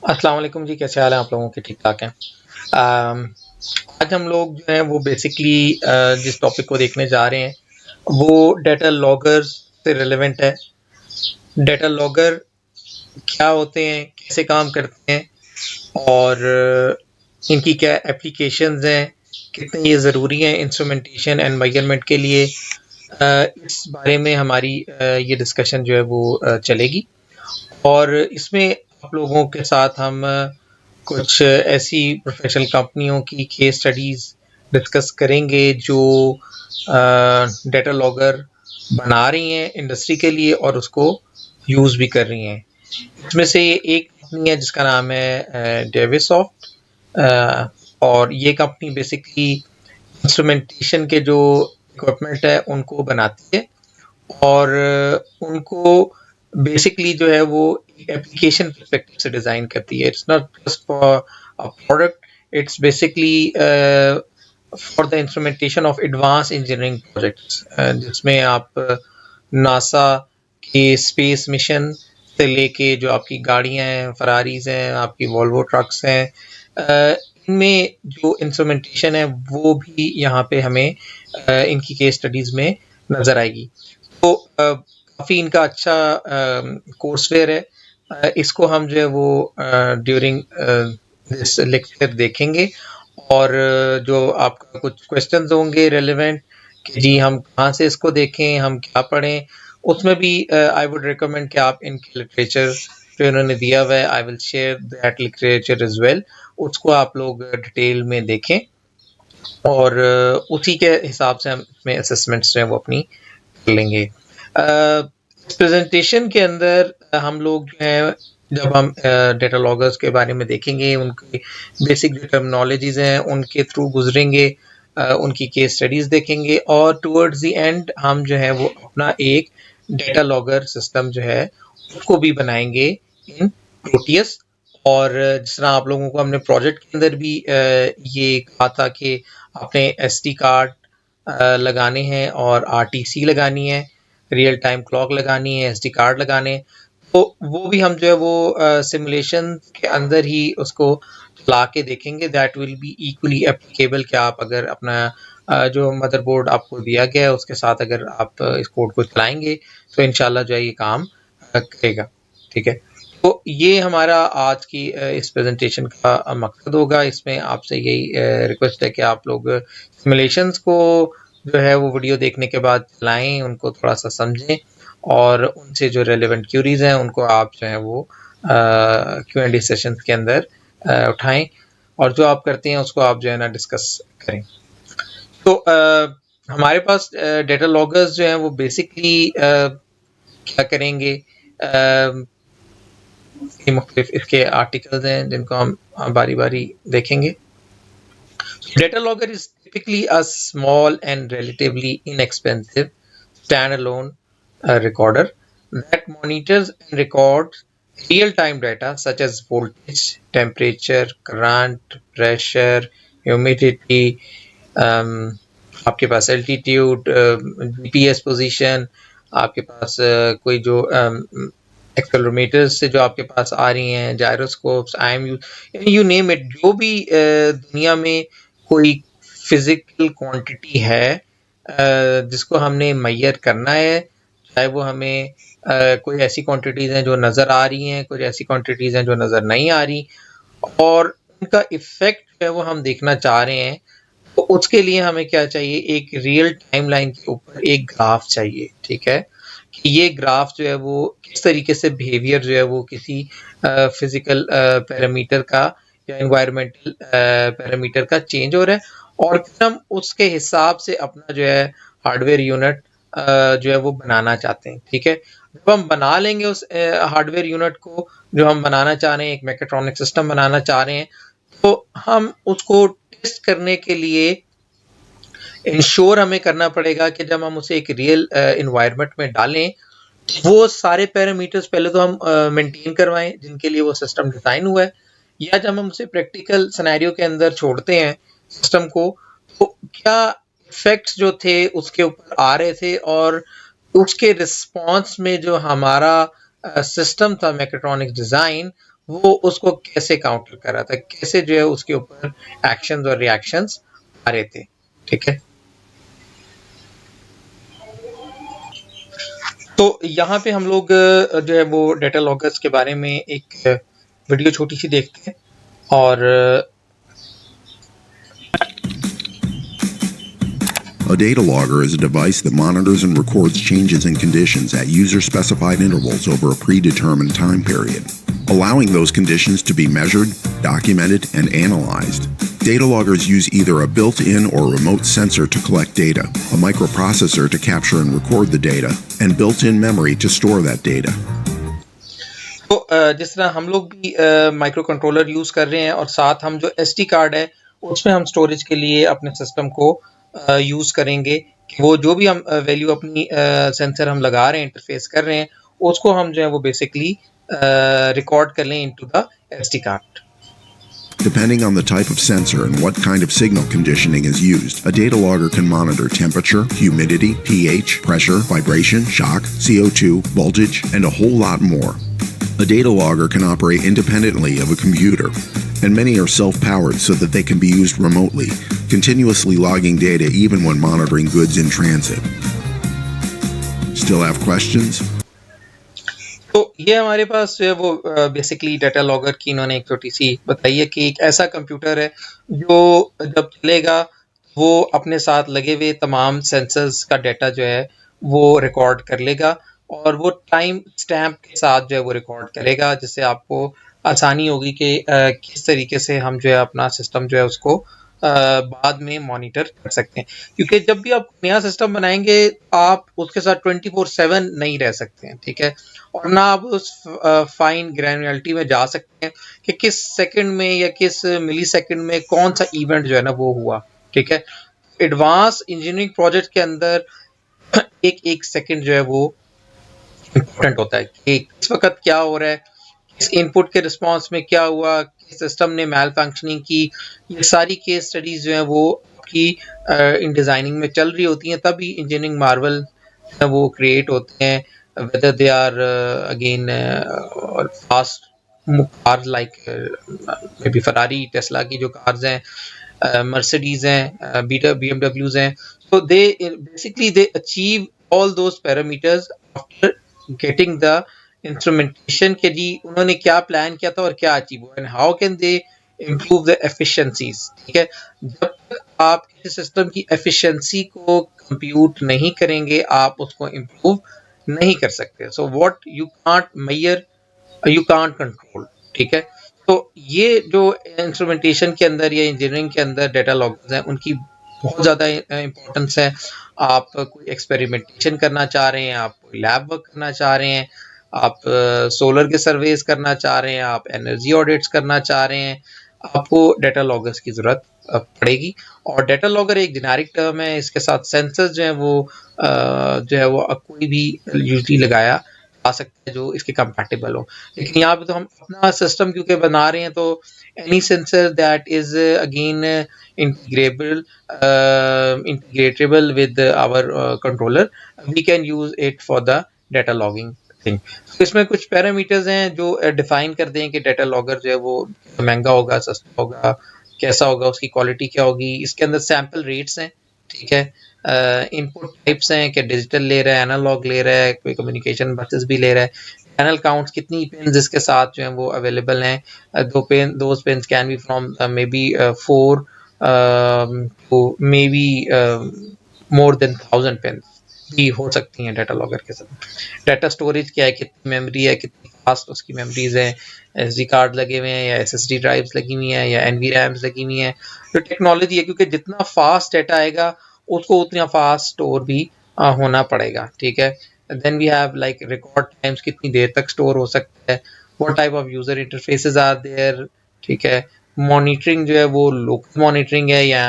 अस्सलाम वालेकुम जी, कैसे हाल हैं आप लोगों के? ठीक-ठाक हैं। अम, आज हम लोग जो हैं वो बेसिकली जिस टॉपिक को देखने जा रहे हैं, वो डेटा लॉगर्स से रिलेवेंट है। डेटा लॉगर क्या होते हैं, कैसे काम करते हैं और इनकी क्या एप्लीकेशंस हैं, कितने ये ज़रूरी हैं इंस्ट्रूमेंटेशन एंड मेजरमेंट के लिए। इस बारे में हमारी ये डिस्कशन जो है वो चलेगी और इसमें आप लोगों के साथ हम कुछ ऐसी प्रोफेशनल कंपनियों की केस स्टडीज डिस्कस करेंगे जो डेटा लॉगर बना रही हैं इंडस्ट्री के लिए और उसको यूज़ भी कर रही हैं। इसमें से एक कंपनी है जिसका नाम है डेविसॉफ्ट, और ये कंपनी बेसिकली इंस्ट्रूमेंटेशन के जो इक्विपमेंट है उनको बनाती है और उनको बेसिकली जो है वो एप्लीकेशन पर्सपेक्टिव से डिज़ाइन करती है। It's not just for a product, it's basically for the instrumentation of advance engineering projects, जिसमें आप नासा के स्पेस मिशन से लेके जो आपकी गाड़ियां हैं, फरारीज हैं, आपकी वॉल्वो ट्रक्स हैं, इनमें जो इंस्ट्रूमेंटेशन है वो भी यहाँ पे हमें इनकी केस स्टडीज में नजर आएगी। तो काफ़ी इनका अच्छा कोर्सवेयर है। इसको हम जो है वो ड्यूरिंग दिस लेक्चर देखेंगे और जो आपका कुछ क्वेश्चंस होंगे रेलेवेंट कि जी हम कहाँ से इसको देखें, हम क्या पढ़ें, उसमें भी आई वुड रिकमेंड कि आप इनके लिटरेचर जो इन्होंने दिया हुआ है, I will share that literature is well, उसको आप लोग डिटेल में देखें और उसी के हिसाब से हम इसमें असेसमेंट्स जो हैं वो अपनी कर लेंगे। इस प्रेजेंटेशन के अंदर हम लोग जो है जब हम डेटा लॉगर्स के बारे में देखेंगे, उनकी बेसिक जो टर्मिनोलॉजीज हैं उनके थ्रू गुजरेंगे, उनकी केस स्टडीज देखेंगे और टुवर्ड्स द एंड हम जो है वो अपना एक डेटा लॉगर सिस्टम जो है उसको भी बनाएंगे इन प्रोटियस। और जिस तरह आप लोगों को हमने प्रोजेक्ट के अंदर भी ये कहा था कि आपने एसडी कार्ड लगाने हैं और आरटीसी लगानी है, रियल टाइम क्लॉक लगानी है, एसडी कार्ड लगाने हैं, तो वो भी हम जो है वो सिमुलेशन के अंदर ही उसको चला के देखेंगे। That will be equally applicable कि आप अगर अपना जो मदरबोर्ड आपको दिया गया है उसके साथ अगर आप इस कोड को चलाएंगे तो इंशाल्लाह जो है ये काम करेगा। ठीक है, तो ये हमारा आज की इस प्रेजेंटेशन का मकसद होगा। इसमें आपसे यही रिक्वेस्ट है कि आप लोग सिमुलेशंस को जो है वो वीडियो देखने के बाद चलाएं, उनको थोड़ा सा समझें और उनसे जो रेलेवेंट क्यूरीज हैं उनको आप जो है वो क्यू एंड डी सेशन के अंदर उठाएं और जो आप करते हैं उसको आप जो है ना डिस्कस करें। तो हमारे पास डेटा लॉगर्स जो हैं वो बेसिकली क्या करेंगे, मुख्तलिफ इसके आर्टिकल्स हैं जिनको हम बारी बारी देखेंगे। Data logger is typically a small and relatively inexpensive standalone recorder that monitors and records real-time data such as voltage, temperature, current, pressure, humidity, आपके पास एल्टीट्यूड, जीपीएस पोजीशन, आपके पास कोई जो एक्सेलरोमीटर्स से जो आपके पास आ रही हैं, जायरोस्कोप्स, आईएमयू, यू नेम इट, जो भी दुनिया में कोई फिजिकल क्वांटिटी है जिसको हमने मैयर करना है, चाहे वो हमें कोई ऐसी क्वांटिटीज हैं जो नज़र आ रही हैं, कुछ ऐसी क्वांटिटीज हैं जो नज़र नहीं आ रही और उनका इफेक्ट जो है वो हम देखना चाह रहे हैं, तो उसके लिए हमें क्या चाहिए, एक रियल टाइमलाइन के ऊपर एक ग्राफ चाहिए। ठीक है, कि ये ग्राफ जो है वो किस तरीके से बिहेवियर जो है वो किसी फिजिकल पैरामीटर का या एनवायरमेंटल पैरामीटर का चेंज हो रहा है और फिर हम उसके हिसाब से अपना जो है हार्डवेयर यूनिट जो है वो बनाना चाहते हैं। ठीक है, जब हम बना लेंगे उस हार्डवेयर यूनिट को जो हम बनाना चाह रहे हैं, एक मैकेट्रॉनिक सिस्टम बनाना चाह रहे हैं, तो हम उसको टेस्ट करने के लिए इंश्योर हमें करना पड़ेगा कि जब हम उसे एक रियल इन्वायरमेंट में डालें, वो सारे पैरामीटर्स पहले तो हम मेंटेन करवाएं जिनके लिए वो सिस्टम डिज़ाइन हुआ है, या जब हम उसे प्रैक्टिकल सिनेरियो के अंदर छोड़ते हैं सिस्टम को, तो क्या इफेक्ट्स जो थे उसके ऊपर आ रहे थे और उसके रिस्पांस में जो हमारा सिस्टम था मैकेट्रॉनिक डिज़ाइन वो उसको कैसे काउंटर कर रहा था, कैसे जो है उसके ऊपर एक्शंस और रिएक्शंस आ रहे थे। ठीक है, तो यहाँ पे हम लोग जो है वो डेटा लॉगर्स के बारे में एक वीडियो छोटी सी देखते हैं। और A data logger is a device that monitors and records changes in conditions at user-specified intervals over a predetermined time period, allowing those conditions to be measured, documented, and analyzed. Data loggers use either a built-in or remote sensor to collect data, a microprocessor to capture and record the data, and built-in memory to store that data. तो जिस तरह हम लोग भी micro controller use कर रहे हैं और साथ हम जो एसडी कार्ड है उसमें हम स्टोरेज के लिए अपने सिस्टम को यूज करेंगे कि वो जो भी हम वैल्यू अपनी सेंसर हम लगा रहे हैं, इंटरफेस कर रहे हैं, उसको हम जो है वो बेसिकली रिकॉर्ड कर लें into the SD card. Depending on the type of sensor and what kind of signal conditioning is used, a data logger can monitor temperature, humidity, pH, pressure, vibration, shock, CO2, voltage, and a whole lot more. A data logger can operate independently of a computer, and many are self-powered so that they can be used remotely, continuously logging data even when monitoring goods in transit. Still have questions? तो ये हमारे पास जो है वो basically data logger की इन्होंने एक छोटी सी बताई है कि एक ऐसा कंप्यूटर है जो जब चलेगा वो अपने साथ लगे हुए तमाम सेंसर्स का डेटा जो है वो रिकॉर्ड कर लेगा और वो टाइम स्टैम्प के साथ जो है वो रिकॉर्ड करेगा, जिससे आपको आसानी होगी कि किस तरीके से हम जो है अपना सिस्टम जो है उसको बाद में मॉनिटर कर सकते हैं। क्योंकि जब भी आप नया सिस्टम बनाएंगे आप उसके साथ 24/7 नहीं रह सकते हैं। ठीक है, और ना आप उस फाइन ग्रैनुलरिटी में जा सकते हैं कि किस सेकंड में या किस मिली सेकंड में कौन सा इवेंट जो है ना वो हुआ। ठीक है, एडवांस इंजीनियरिंग प्रोजेक्ट के अंदर एक एक सेकंड जो है वो इम्पोर्टेंट होता है कि किस वक्त क्या हो रहा है, किस इनपुट के रिस्पांस में क्या हुआ, किस सिस्टम ने मैल फंक्शनिंग की। ये सारी केस स्टडीज जो है वो आपकी इन डिजाइनिंग में चल रही होती हैं, तभी इंजीनियरिंग मार्वल वो क्रिएट होते हैं। whether they are again fast cars like maybe Ferrari, Tesla की जो cars हैं, Mercedes हैं, BMWs हैं, so they basically they achieve all those parameters after getting the instrumentation के जी उन्होंने क्या प्लान किया था और क्या अचीव हुआ, and how can they improve the efficiencies। ठीक है, जब तक आप किसी सिस्टम की एफिशिएंसी को कंप्यूट नहीं करेंगे आप उसको इम्प्रूव नहीं कर सकते। So what you can't measure you can't control. ठीक है, तो ये जो इंस्ट्रूमेंटेशन के अंदर या इंजीनियरिंग के अंदर डेटा लॉगर्स हैं उनकी बहुत ज़्यादा इंपॉर्टेंस है। आप कोई एक्सपेरिमेंटेशन करना चाह रहे हैं, आप लैब वर्क करना चाह रहे हैं, आप सोलर के सर्वेस करना चाह रहे हैं, आप एनर्जी ऑडिट्स करना चाह रहे हैं, आपको डेटा लॉगर्स की ज़रूरत पड़ेगी। और डेटा लॉगर एक जेनेरिक टर्म है, इसके साथ सेंसर्स जो है वो जो है वो कोई भी यूजली लगाया आ सकता है जो इसके कंपैटिबल हो। लेकिन यहाँ पे तो हम अपना सिस्टम क्योंकि बना रहे हैं तो any sensor that is again integratable with our controller we can use it for the data logging thing. तो इसमें कुछ पैरामीटर्स हैं जो डिफाइन कर दें कि डेटा लॉगर जो है वो महंगा होगा, सस्ता होगा, कैसा होगा, उसकी क्वालिटी क्या होगी। इसके अंदर सैंपल रेट्स हैं। ठीक है, इनपुट टाइप्स हैं कि डिजिटल ले रहा है, एनालॉग ले रहा है, कोई कम्युनिकेशन बसेस भी ले रहा है, पैनल काउंट्स कितनी पिन्स इसके साथ जो है वो अवेलेबल हैं। Those pins can be from maybe 4 to maybe more than 1000 pins भी हो सकती हैं डेटा लॉगर के साथ। डाटा स्टोरेज क्या है, कितनी मेमोरी है, कितनी फास्ट उसकी मेमोरीज हैं, एसडी कार्ड लगे हुए हैं या एसएसडी ड्राइव्स लगी हुई हैं या एनवी रैम्स लगी हुई हैं। तो टेक्नोलॉजी है, क्योंकि जितना फास्ट डाटा आएगा उसको उतना फास्ट स्टोर भी होना पड़ेगा। ठीक है, then we have like record times, कितनी देर तक स्टोर हो सकता है, what type of user interfaces are there. ठीक है, मॉनिटरिंग जो है वो लोकल मॉनिटरिंग है या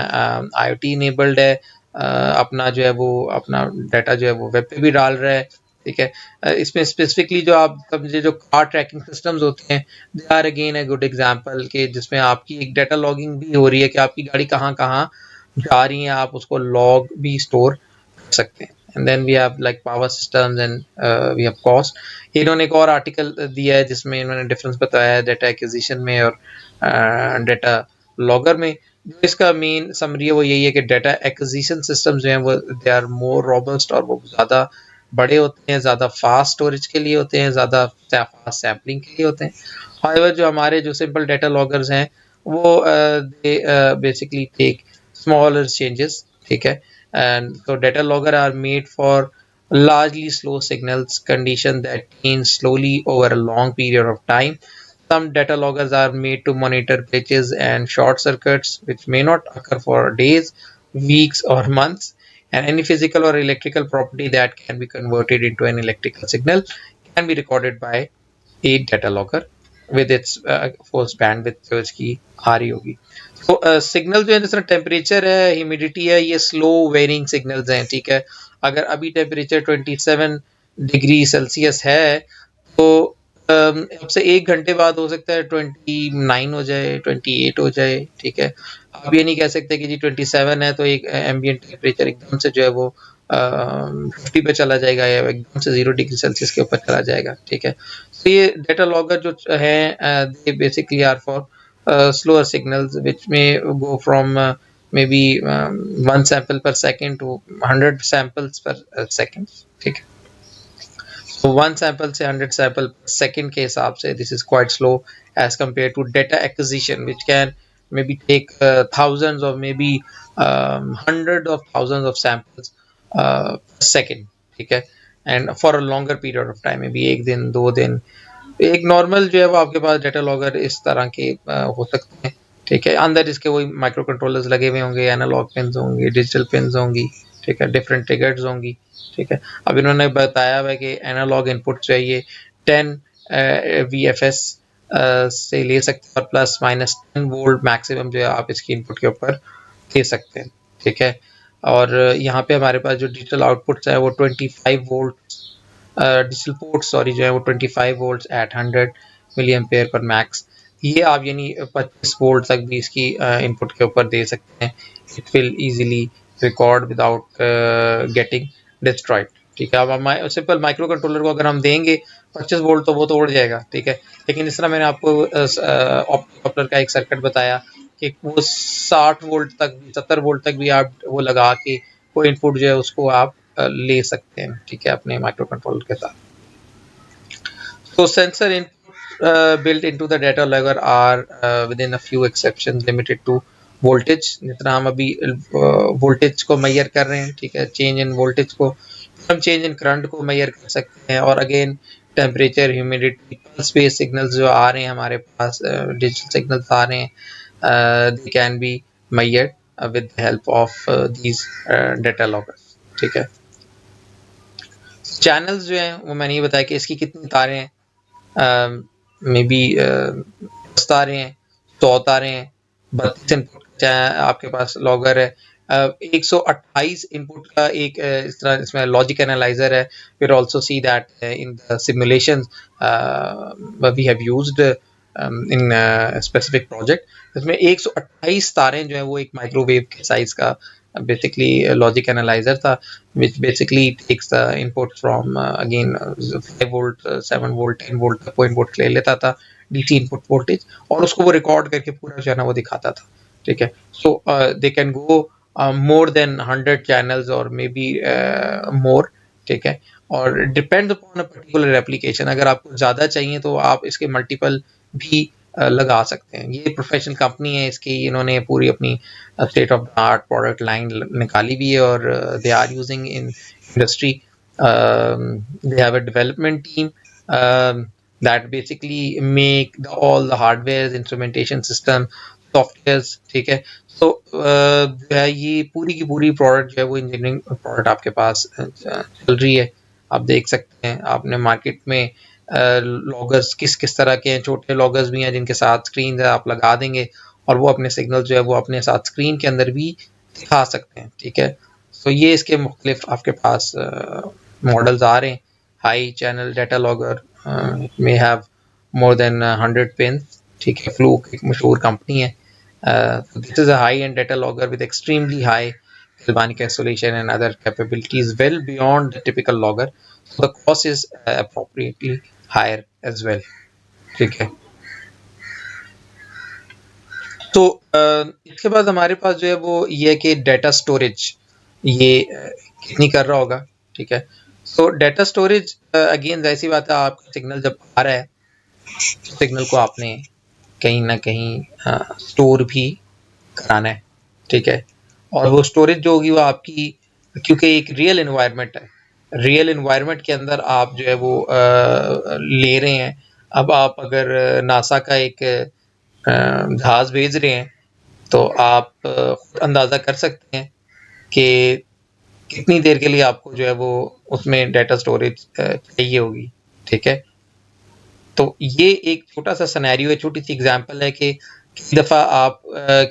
आईओटी इनेबल्ड है, अपना जो है वो अपना डाटा जो है वो वेब पे भी डाल रहा है। ठीक है, इसमें स्पेसिफिकली जो आप समझे जो कार ट्रैकिंग सिस्टम्स होते हैं they are again a good example के जिसमें आपकी एक डाटा लॉगिंग भी हो रही है कि आपकी गाड़ी कहाँ कहाँ जा रही है, आप उसको लॉग भी स्टोर कर सकते हैं। And then we have like power systems and we have cost. इन्होंने एक और आर्टिकल दिया है जिसमें इन्होंने डिफरेंस बताया है डाटा एक्विजिशन में और डाटा लॉगर में। जो इसका मेन समरी है वो यही है कि डाटा एक्विजिशन सिस्टम जो हैं वो दे आर मोर रोबस्ट और वो ज़्यादा बड़े होते हैं, ज़्यादा फास्ट स्टोरेज के लिए होते हैं, ज़्यादा फास्ट सैम्पलिंग के लिए होते हैं। हाउएवर जो हमारे जो सिंपल डाटा लॉगर्स हैं वो they basically take smaller changes, ठीक है। And so data logger are made for largely slow signals condition that change slowly over a long period of time. Some data loggers are made to monitor glitches and short circuits which may not occur for days, weeks or months, and any physical or electrical property that can be converted into an electrical signal can be recorded by a data logger with its force bandwidth जो इसकी आ रही होगी। तो signal जो है जिस तरह temperature है, ह्यूमिडिटी है, ये स्लो वेरिंग सिग्नल्स हैं, ठीक है। अगर अभी टेम्परेचर 27 डिग्री सेल्सियस है तो अब से 1 घंटे बाद हो सकता है 29 हो जाए, 28 हो जाए, ठीक है। आप ये नहीं कह सकते कि जी 27 है तो एक एम्बियंट टेम्परेचर एकदम से जो है वो 50 पे चला जाएगा या एकदम से 0 डिग्री सेल्सियस के ऊपर चला जाएगा, ठीक है। तो ये डेटा लॉगर जो है they basically are for slower signals which may go from maybe 1 sample per second to 100 samples per second, ठीक है। So 1 sample से 100 sample per second के हिसाब से this is quite slow as compared to data acquisition which can maybe take thousands or maybe hundreds of thousands of samples per second, ठीक है। and for a longer period of time, maybe 1 दिन 2 दिन। एक normal जो है वो आपके पास data logger इस तरह के हो सकते हैं, ठीक है। अंदर इसके वही माइक्रो कंट्रोलर्स लगे हुए होंगे, एनालॉग पिन्स होंगी, डिजिटल पिन्स होंगी, ठीक है, डिफरेंट ट्रिगर्स होंगी, ठीक है। अब इन्होंने बताया हुआ है कि एनालॉग इनपुट जो है ये 10 VFS से ले सकते हैं और प्लस माइनस 10 वोल्ट मैक्सिमम जो है आप इसकी इनपुट के ऊपर दे सकते हैं, ठीक है। और यहाँ पे हमारे पास जो डिजिटल आउटपुट्स है वो 25 वोल्ट डिजिटल पोर्ट सॉरी जो है वो 25 वोल्ट्स एट 100 मिली एम्पेयर पर मैक्स। ये आप यानी 25 वोल्ट तक भी इसकी इनपुट के ऊपर दे सकते हैं। It will easily record without getting destroyed, ठीक है। अब सिंपल माइक्रो कंट्रोलर को अगर हम देंगे 25 वोल्ट तो वो तो उड़ जाएगा, ठीक है। लेकिन इस तरह मैंने आपको ऑप्टोकॉप्लर का एक सर्किट बताया कि वो 60 वोल्ट तक 70 वोल्ट तक भी आप वो लगा के वो इनपुट जो है उसको आप ले सकते हैं, ठीक है, अपने माइक्रो कंट्रोलर के साथ। So sensor input built into the data logger are within a few exceptions limited to voltage। जितना हम अभी वोल्टेज को मेजर कर रहे हैं, ठीक है, चेंज इन वोल्टेज को, हम चेंज इन करंट को मेजर कर सकते हैं। और again temperature, humidity, pulse based signals जो आ रहे हैं हमारे पास, डिजिटल सिग्नल्स आ रहे हैं, they can be measured with the help of these data loggers, ठीक है। चैनल्स जो हैं वो मैंने ये बताया कि इसकी कितनी तारें हैं, मे बी 10 तारे हैं, 100 तारे हैं, 32 इनपुट आपके पास लॉगर है, 128 इनपुट का एक इस तरह इसमें लॉजिक एनालाइजर है। We also see that in the simulations we have used in specific project. इसमें 128 तारें जो है वो एक माइक्रोवेव के साइज का basically a logic analyzer था which basically takes the input from again 5 volt 7 volt 10 volt तक वो इनपुट ले लेता था DC इनपुट वोल्टेज और उसको वो रिकॉर्ड करके पूरा जो है ना वो दिखाता था, ठीक है। So they can go more than 100 channels और मे बी मोर, ठीक है। और depend upon a particular application, अगर आपको ज़्यादा चाहिए तो आप इसके मल्टीपल भी लगा सकते हैं। ये प्रोफेशनल कंपनी है इसकी, इन्होंने पूरी अपनी state of the art product line निकाली भी है और they are using in industry. They have a development team that basically make all the hardware, instrumentation system, softwares, ठीक है। तो जो है ये पूरी की पूरी प्रोडक्ट जो है वो इंजीनियरिंग प्रोडक्ट आपके पास चल रही है। आप देख सकते हैं आपने मार्केट में लॉगर्स किस किस तरह के हैं। छोटे लॉगर्स भी हैं जिनके साथ स्क्रीन है, आप लगा देंगे और वो अपने सिग्नल जो है वो अपने साथ स्क्रीन के अंदर भी दिखा सकते हैं, ठीक है। सो ये इसके मुख्तलिफ आपके पास मॉडल्स आ रहे हैं। High channel data logger may have more than 100 pins, ठीक है। फ्लूक एक मशहूर कंपनी है। This is a high and data logger with extremely high galvanic isolation and other capabilities well beyond the typical logger, so the cost is appropriately higher as well. ठीक है, तो इसके बाद हमारे पास जो है वो ये है कि डाटा स्टोरेज ये कितनी कर रहा होगा, ठीक है। सो डाटा स्टोरेज अगेन जैसी बात है, आपका सिग्नल जब आ रहा है तो सिग्नल को आपने कहीं ना कहीं स्टोर भी कराना है, ठीक है। और वो स्टोरेज जो होगी वो आपकी, क्योंकि एक रियल एनवायरनमेंट है, रियल एनवायरनमेंट के अंदर आप जो है वो ले रहे हैं। अब आप अगर नासा का एक जहाज भेज रहे हैं तो आप खुद अंदाज़ा कर सकते हैं कि कितनी देर के लिए आपको जो है वो उसमें डाटा स्टोरेज चाहिए होगी, ठीक है। तो ये एक छोटा सा सिनेरियो है, छोटी सी एग्जांपल है कि कई दफ़ा आप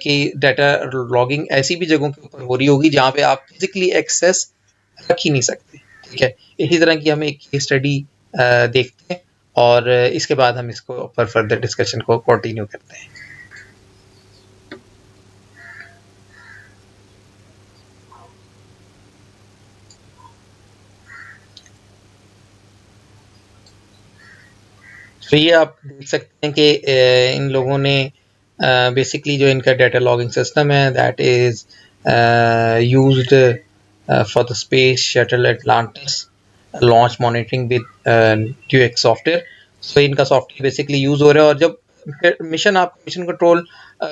की डाटा लॉगिंग ऐसी भी जगहों के ऊपर हो रही होगी जहाँ पे आप फिजिकली एक्सेस रख ही नहीं सकते, ठीक है। इसी तरह की हम एक केस स्टडी देखते हैं और इसके बाद हम इसको ऊपर फर्दर डिस्कशन को कंटिन्यू करते हैं। तो ये आप देख सकते हैं कि इन लोगों ने बेसिकली जो इनका डाटा लॉगिंग सिस्टम है that is used for the space shuttle Atlantis launch monitoring with DUX software. So इनका सॉफ्टवेयर बेसिकली यूज हो रहा है और जब मिशन आप मिशन कंट्रोल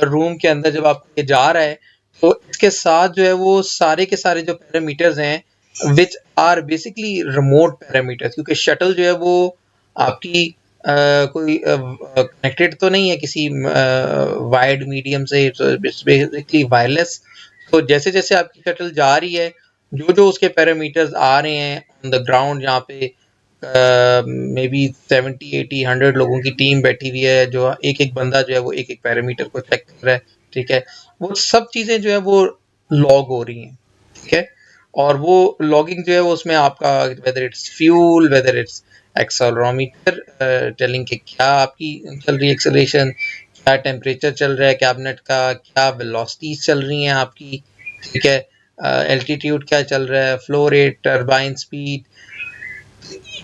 रूम के अंदर जब आप ये जा रहा है तो इसके साथ जो है वो सारे के सारे जो पैरामीटर्स हैं which are basically remote parameters, क्योंकि शटल जो है वो आपकी कोई कनेक्टेड तो नहीं है किसी वायर्ड मीडियम से, बेसिकली वायरलेस। तो जैसे जैसे आपकी शटल जा रही है, जो जो उसके पैरामीटर्स आ रहे हैं ऑन द ग्राउंड, जहाँ पे मे बी 70 80 100 लोगों की टीम बैठी हुई है, जो एक एक बंदा जो है वो एक एक पैरामीटर को चेक कर रहा है, ठीक है। वो सब चीज़ें जो है वो लॉग हो रही हैं, ठीक है। और वो लॉगिंग जो है वो उसमें आपका whether it's fuel, whether it's accelerometer telling कि क्या आपकी चल रही है एक्सेलरेशन, क्या टेम्परेचर चल रहा है कैबिनेट का, क्या वेलोसिटीज चल रही हैं आपकी, ठीक है। एल्टीट्यूड क्या चल रहा है, फ्लो रेट, टरबाइन स्पीड।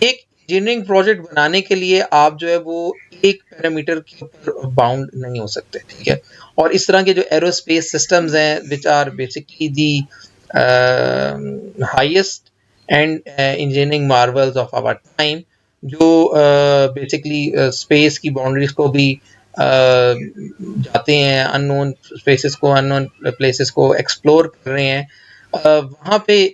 एक इंजीनियरिंग प्रोजेक्ट बनाने के लिए आप जो है वो एक पैरामीटर के ऊपर बाउंड नहीं हो सकते, ठीक है। और इस तरह के जो एरोस्पेस सिस्टम्स हैं which are basically the highest end engineering marvels of our time, जो बेसिकली स्पेस की बाउंड्रीज को भी जाते हैं, अननोन स्पेसेस को, अननोन प्लेसेस को एक्सप्लोर कर रहे हैं, वहाँ पे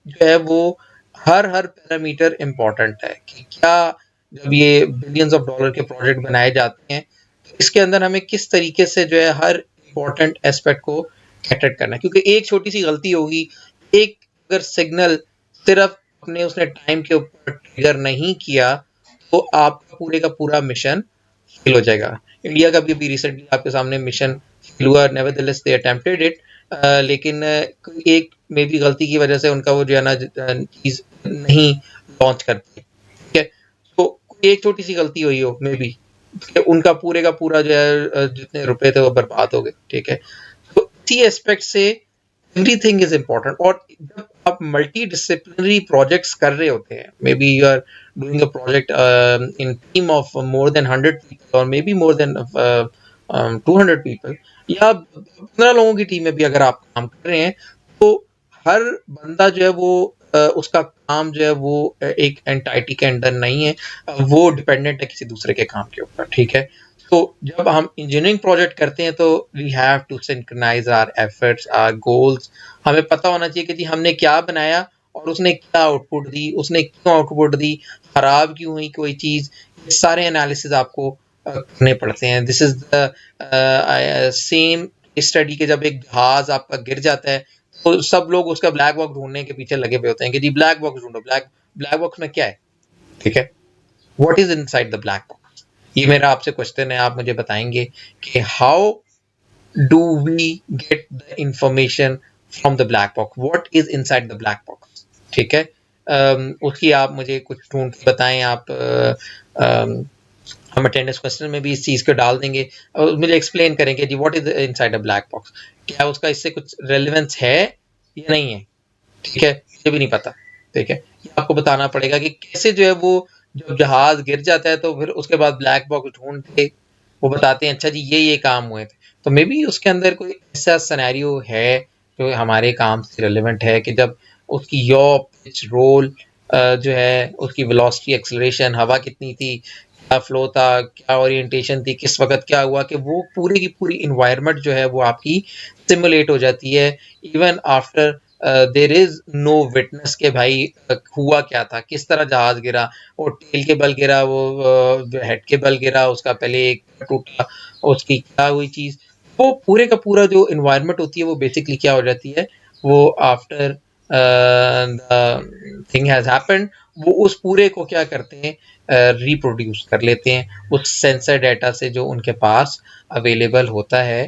जो है वो हर हर पैरामीटर इम्पॉर्टेंट है कि क्या, जब ये बिलियंस ऑफ डॉलर के प्रोजेक्ट बनाए जाते हैं तो इसके अंदर हमें किस तरीके से जो है हर इम्पॉर्टेंट एस्पेक्ट को कैटर करना है, क्योंकि एक छोटी सी गलती होगी, एक अगर सिग्नल सिर्फ अपने उसने टाइम के ऊपर ट्रिगर नहीं किया तो आपका पूरे का पूरा मिशन फेल हो जाएगा। इंडिया का भी अभी रिसेंटली आपके सामने मिशन फेल हुआ, नेवरदलेस दे अटेम्प्टेड इट, लेकिन एक मे बी गलती की वजह से उनका वो जो है ना चीज नहीं लॉन्च कर पाई, ठीक है। तो एक छोटी सी गलती हुई हो मे बी, उनका पूरे का पूरा जो है जितने रुपए थे वो बर्बाद हो गए, ठीक है। तो इसी एस्पेक्ट से एवरीथिंग इज इम्पोर्टेंट। और जब आप मल्टी डिसिप्लिनरी प्रोजेक्ट्स कर रहे होते हैं, maybe you are doing a project in team of more than 100 people और maybe more than 200 people, या 15 लोगों की टीम में भी अगर आप काम कर रहे हैं, तो हर बंदा जो है वो उसका काम जो है वो एक एंटाइटी के अंडर नहीं है, वो डिपेंडेंट है किसी दूसरे के काम के ऊपर, ठीक है। तो जब हम इंजीनियरिंग प्रोजेक्ट करते हैं तो we have to synchronise our efforts, our goals. हमें पता होना चाहिए कि जी हमने क्या बनाया और उसने क्या आउटपुट दी, उसने क्यों आउटपुट दी, खराब क्यों हुई कोई चीज़, ये सारे एनालिसिस आपको करने पड़ते हैं। This is the same study के जब एक जहाज आपका गिर जाता है तो सब लोग उसका ब्लैक बॉक्स ढूंढने के पीछे लगे हुए होते हैं कि जी ब्लैक बॉक्स ढूंढो, ब्लैक ब्लैक बॉक्स में क्या है, ठीक है। What is inside the black box, ये मेरा आपसे क्वेश्चन है। आप मुझे बताएंगे कि how do we get the information from the black box, what is inside the black box, ठीक है। उसकी आप मुझे कुछ ढूंढ के बताएं। आप हम अटेंडेंस क्वेश्चन में भी इस चीज़ को डाल देंगे और मुझे एक्सप्लेन करेंगे जी what is inside a black box, क्या उसका इससे कुछ रेलेवेंस है या नहीं है, ठीक है, मुझे भी नहीं पता, ठीक है। ये आपको बताना पड़ेगा कि कैसे जो है वो जब जहाज गिर जाता है तो फिर उसके बाद ब्लैक बॉक्स ढूंढ के वो बताते हैं अच्छा जी ये काम हुए थे। तो मे बी उसके अंदर कोई ऐसा सिनेरियो है जो हमारे काम से रिलेवेंट है कि जब उसकी यॉ पिच रोल जो है उसकी वेलोसिटी एक्सेलरेशन हवा कितनी थी, क्या फ्लो था, क्या ओरिएंटेशन थी, किस वक्त क्या हुआ कि वो पूरी की पूरी इन्वायरमेंट जो है वो आपकी सिमुलेट हो जाती है even after there is no witness के भाई हुआ क्या था, किस तरह जहाज गिरा, वो टेल के बल गिरा, वो हेड के बल गिरा, उसका पहले एक टूटा, उसकी क्या हुई चीज, वो पूरे का पूरा जो इन्वायरमेंट होती है वो बेसिकली क्या हो जाती है, वो आफ्टर थिंग हैज हैपेंड वो उस पूरे को क्या करते हैं रिप्रोड्यूस कर लेते हैं उस सेंसर डाटा से जो उनके पास अवेलेबल होता है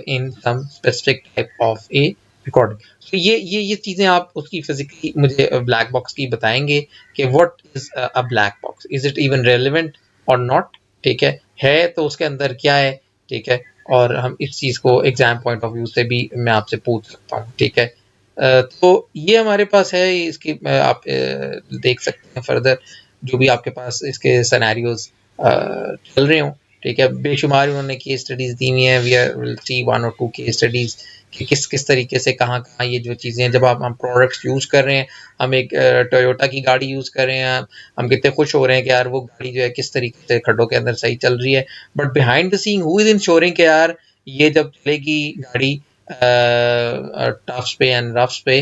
in some specific type of a recording. तो ये चीजें आप उसकी फिजिकली मुझे ब्लैक बॉक्स की बताएंगे कि what is a black box, is it even relevant और नॉट, ठीक है तो उसके अंदर क्या है, ठीक है, और हम इस चीज को एग्जाम पॉइंट ऑफ व्यू से भी मैं आपसे पूछ सकता हूँ, ठीक है। तो ये हमारे पास है, इसकी आप देख सकते हैं फर्दर जो भी आपके पास इसके सिनेरियोज चल रहे हों, ठीक है। बेशुमार उन्होंने केस स्टडीज दी हुई हैं, वी विल सी 1 और 2 केस स्टडीज कि किस किस तरीके से कहाँ कहाँ ये जो चीज़ें हैं जब हम प्रोडक्ट्स यूज़ कर रहे हैं, हम एक टोयोटा की गाड़ी यूज़ कर रहे हैं, हम कितने खुश हो रहे हैं कि यार वो गाड़ी जो है किस तरीके से खड्डों के अंदर सही चल रही है, but behind the scene who is ensuring कि यार ये जब चलेगी गाड़ी टफ्स पे एंड रफ्स पे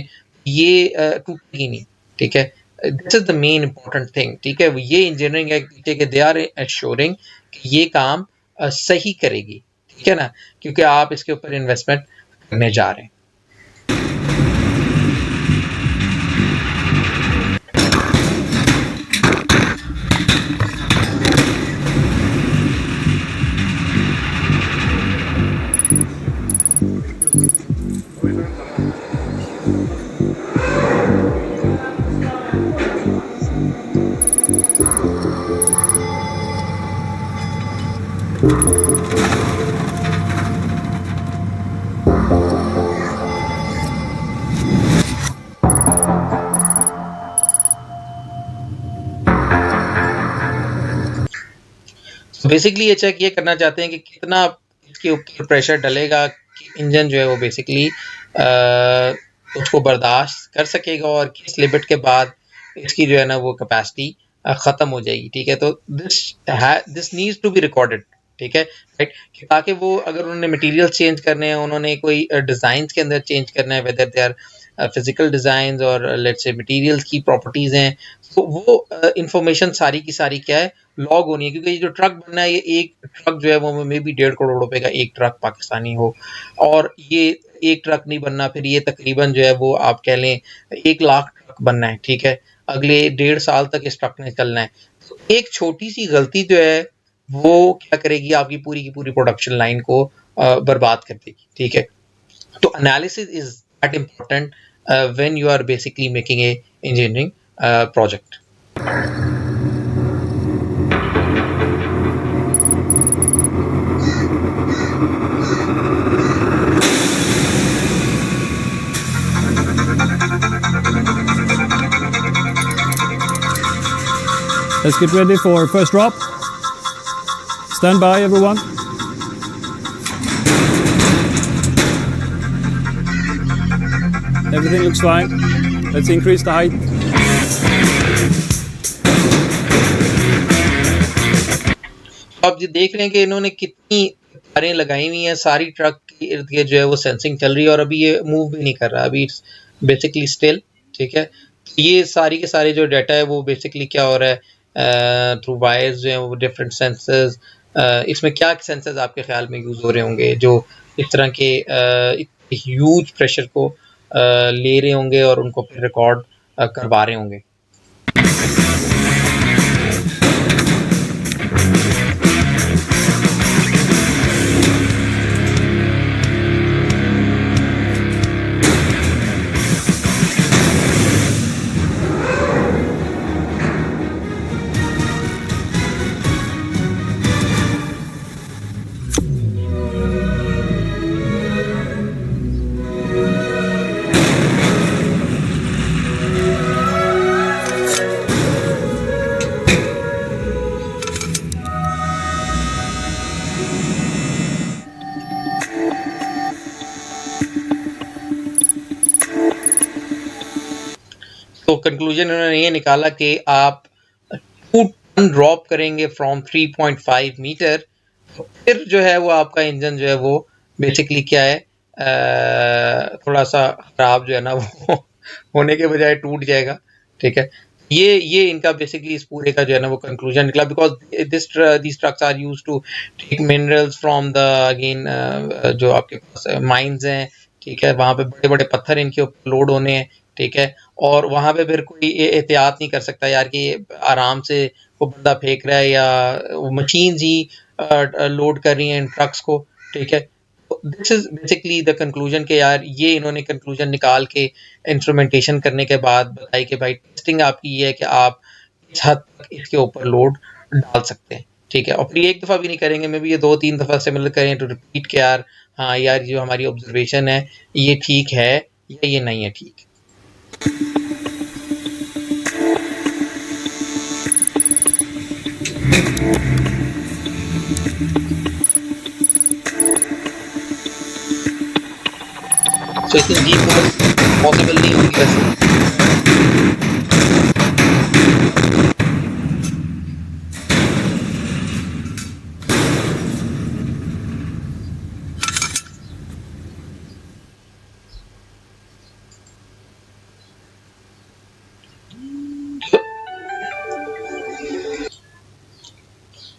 ये टूटेगी नहीं, ठीक है। This is the main important thing, ठीक है, ये इंजीनियरिंग है पीछे के दे आर एश्योरिंग कि ये काम सही करेगी, ठीक है ना, क्योंकि आप इसके ऊपर इन्वेस्टमेंट करने जा रहे हैं। बेसिकली ये चेक ये करना चाहते हैं कि कितना इसके ऊपर प्रेशर डलेगा कि इंजन जो है वो बेसिकली उसको बर्दाश्त कर सकेगा और किस लिमिट के बाद इसकी जो है ना वो कैपेसिटी ख़त्म हो जाएगी, ठीक है। तो this needs to be recorded, ठीक है, राइट, ताकि वो अगर उन्होंने मटेरियल चेंज करने हैं, उन्होंने कोई डिज़ाइन के अंदर चेंज करना है, whether they are physical design और लेट्स से मटेरियल्स की प्रॉपर्टीज़ हैं, तो वो इंफॉर्मेशन सारी की सारी क्या है लॉग होनी है, क्योंकि ये जो ट्रक बनना है ये एक ट्रक जो है वो मे भी 1.5 करोड़ रुपए का एक ट्रक पाकिस्तानी हो, और ये एक ट्रक नहीं बनना, फिर ये तकरीबन जो है वो आप कह लें 1 लाख ट्रक बनना है, ठीक है, अगले 1.5 साल तक इस ट्रक ने चलना है। तो एक छोटी सी गलती जो है वो क्या करेगी आपकी पूरी की पूरी प्रोडक्शन लाइन को बर्बाद कर देगी, ठीक है। तो analysis is that important when you are basically making a engineering project. Let's get ready for first drop. Stand by, everyone. Everything looks fine. Let's increase the height. आप जो देख रहे हैं कि इन्होंने कितनी तारें लगाई हुई हैं, सारी ट्रक के इर्द गिर्द जो है वो सेंसिंग चल रही है और अभी ये मूव भी नहीं कर रहा, अभी इट्स बेसिकली स्टिल, ठीक है। तो ये सारी के सारे जो डाटा है वो बेसिकली क्या हो रहा है थ्रू वायर्स जो है वो डिफरेंट सेंसर्स, इसमें क्या सेंसर्स आपके ख्याल में यूज़ हो रहे होंगे जो इस तरह के ह्यूज प्रेशर को ले रहे होंगे और उनको फिर रिकॉर्ड करवा रहे होंगे। तो कंक्लूजन उन्होंने ये निकाला कि आप 2 टन ड्रॉप करेंगे फ्रॉम 3.5 मीटर, तो फिर जो है वो आपका इंजन जो है वो बेसिकली क्या है, थोड़ा सा खराब जो है ना वो होने के बजाय टूट जाएगा। ठीक है, ये इनका बेसिकली इस पूरे का जो है ना वो कंक्लूजन निकला, because this trucks are used to take minerals from the again जो आपके पास माइंस हैं। ठीक है, वहाँ पे बड़े बड़े पत्थर इनके ऊपर लोड होने हैं। ठीक है, और वहाँ पे फिर कोई एहतियात नहीं कर सकता यार कि आराम से वो बंदा फेंक रहा है या मशीन ही लोड कर रही हैं इन ट्रक्स को। ठीक है, this is basically the conclusion के यार ये इन्होंने कंक्लूजन निकाल के इंस्ट्रूमेंटेशन करने के बाद बताई कि भाई टेस्टिंग आपकी ये है कि आप इस हद तक इसके ऊपर लोड डाल सकते हैं। ठीक है, और फिर एक दफ़ा भी नहीं करेंगे, मे बी ये 2-3 दफ़ा सिमिलर करें टू रिपीट के यार हाँ यार जो हमारी ऑब्जर्वेशन है ये ठीक है या ये नहीं है ठीक। सो इतनी डीप फोर्स पॉसिबल नहीं होगी वैसे।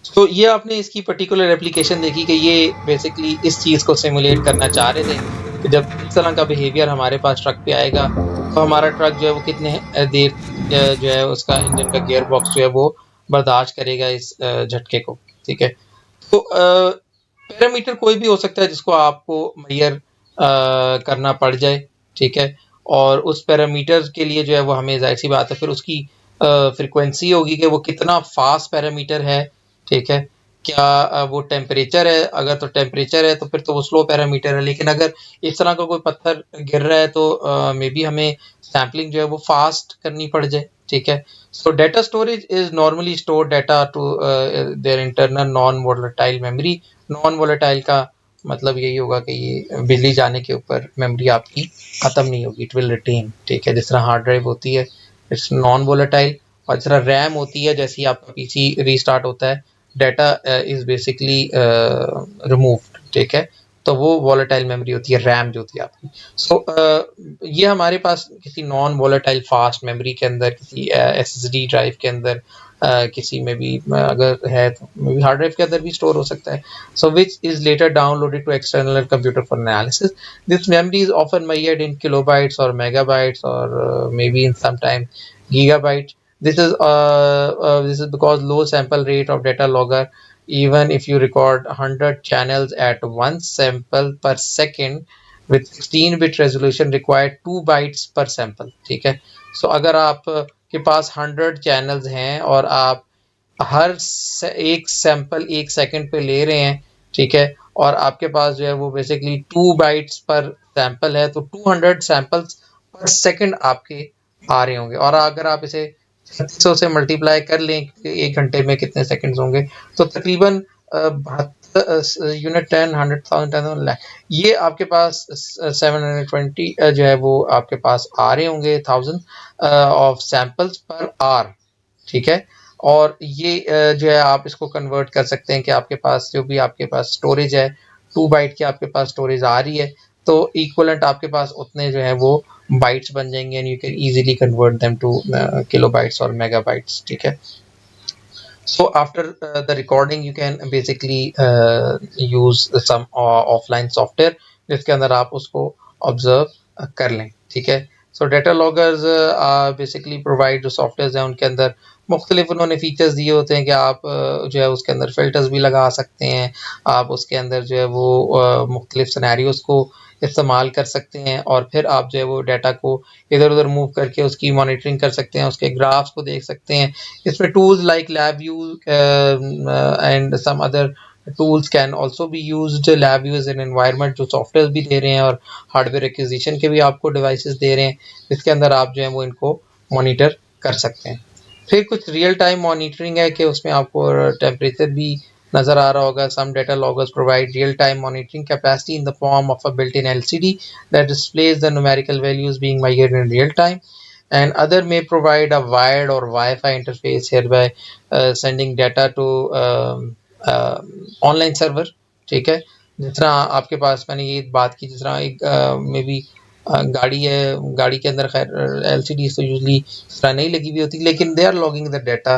तो ये आपने इसकी पर्टिकुलर एप्लीकेशन देखी कि ये बेसिकली इस चीज़ को सिमुलेट करना चाह रहे थे कि जब इस तरह का बिहेवियर हमारे पास ट्रक पे आएगा तो हमारा ट्रक जो है वो कितने देर जो है उसका इंजन का गियर बॉक्स जो है वो बर्दाश्त करेगा इस झटके को। ठीक है, तो पैरामीटर कोई भी हो सकता है जिसको आपको मैयर करना पड़ जाए। ठीक है, और उस पैरामीटर के लिए जो है वो हमें जाहिर सी बात है फिर उसकी फ्रीक्वेंसी होगी कि वो कितना फास्ट पैरामीटर है। ठीक है, क्या वो टेम्परेचर है, अगर तो टेम्परेचर है तो फिर तो वो स्लो पैरामीटर है, लेकिन अगर इस तरह का कोई पत्थर गिर रहा है तो मे बी हमें सैम्पलिंग जो है वो फास्ट करनी पड़ जाए। ठीक है, so data storage is normally store data to their internal non volatile memory. Non volatile का मतलब यही होगा कि ये बिजली जाने के ऊपर मेमोरी आपकी ख़त्म नहीं होगी, इट विल रिटेन। ठीक है, जिस तरह हार्ड ड्राइव होती है इट्स नॉन वोलेटाइल, और जिस तरह रैम होती है जैसे ही आपका पीसी रीस्टार्ट होता है डाटा इज बेसिकली रिमूव्ड। ठीक है, तो वो वॉलेटाइल मेमोरी होती है, रैम जो होती है आपकी। सो ये हमारे पास किसी नॉन वॉलेटाइल फास्ट मेमोरी के अंदर, किसी एसएसडी ड्राइव के अंदर, किसी में भी अगर है तो मे बी हार्ड ड्राइव के अंदर भी स्टोर हो सकता है। So which is later downloaded to external computer for analysis. This memory is often measured in kilobytes or megabytes or maybe in sometime gigabytes. This is because low sample rate of data logger. Even if you record 100 channels at one sample per second with 16-bit resolution required 2 bytes per sample. ठीक है, सो अगर आप के पास 100 channels हैं और आप हर एक sample 1 second पे ले रहे हैं। ठीक है, और आपके पास जो है वो बेसिकली 2 बाइट्स पर सैंपल है, तो 200 सैंपल्स पर सेकंड आपके आ रहे होंगे, और अगर आप इसे 3600 से मल्टीप्लाई कर लें कि 1 घंटे में कितने सेकंड्स होंगे, तो तकरीबन 72 यूनिट 10 100,000 10 लाख, ये आपके पास 720 जो है वो आपके पास आ रहे होंगे 1000 ऑफ सैंपल्स पर आवर। ठीक है, और ये जो है आप इसको कन्वर्ट कर सकते हैं कि आपके पास जो भी आपके पास स्टोरेज है 2 बाइट की आपके पास स्टोरेज आ रही है, तो इक्वलेंट आपके पास उतने जो है वो बाइट्स बन जाएंगे and you can easily convert them to kilobytes और मेगाबाइट्स। ठीक है, so after the recording you can basically use some offline software जिसके अंदर आप उसको ऑब्जर्व कर लें। ठीक है, so data loggers basically provide जो सॉफ्टवेयर हैं उनके अंदर मुख्तलिफ उन्होंने फीचर्स दिए होते हैं कि आप जो है उसके अंदर फिल्टर्स भी लगा सकते हैं, आप उसके अंदर जो है वो मुख्तलिफ सिनेरियोज को इस्तेमाल कर सकते हैं, और फिर आप जो है वो डाटा को इधर उधर मूव करके उसकी मॉनिटरिंग कर सकते हैं, उसके ग्राफ्स को देख सकते हैं। इसमें tools like LabVIEW and some other tools can also be used। LabVIEW is an environment जो सॉफ्टवेयर भी दे रहे हैं और हार्डवेयर एक्विजिशन के भी आपको डिवाइसेस दे रहे हैं, जिसके अंदर आप जो है वो इनको मॉनिटर कर सकते हैं। फिर कुछ रियल टाइम मॉनिटरिंग है कि उसमें आपको टेम्परेचर भी नज़र आ रहा होगा। Some data loggers provide real-time monitoring capacity in the form of a built-in LCD that displays the numerical values being measured in real time, and other may provide a wired or Wi-Fi interface, hereby sending data to online server. ठीक है, जिस तरह आपके पास मैंने ये बात की, जिस तरह एक मे बी गाड़ी है, गाड़ी के अंदर खैर एलसीडी तो यूजली इस तरह नहीं लगी हुई होती, लेकिन they are logging the data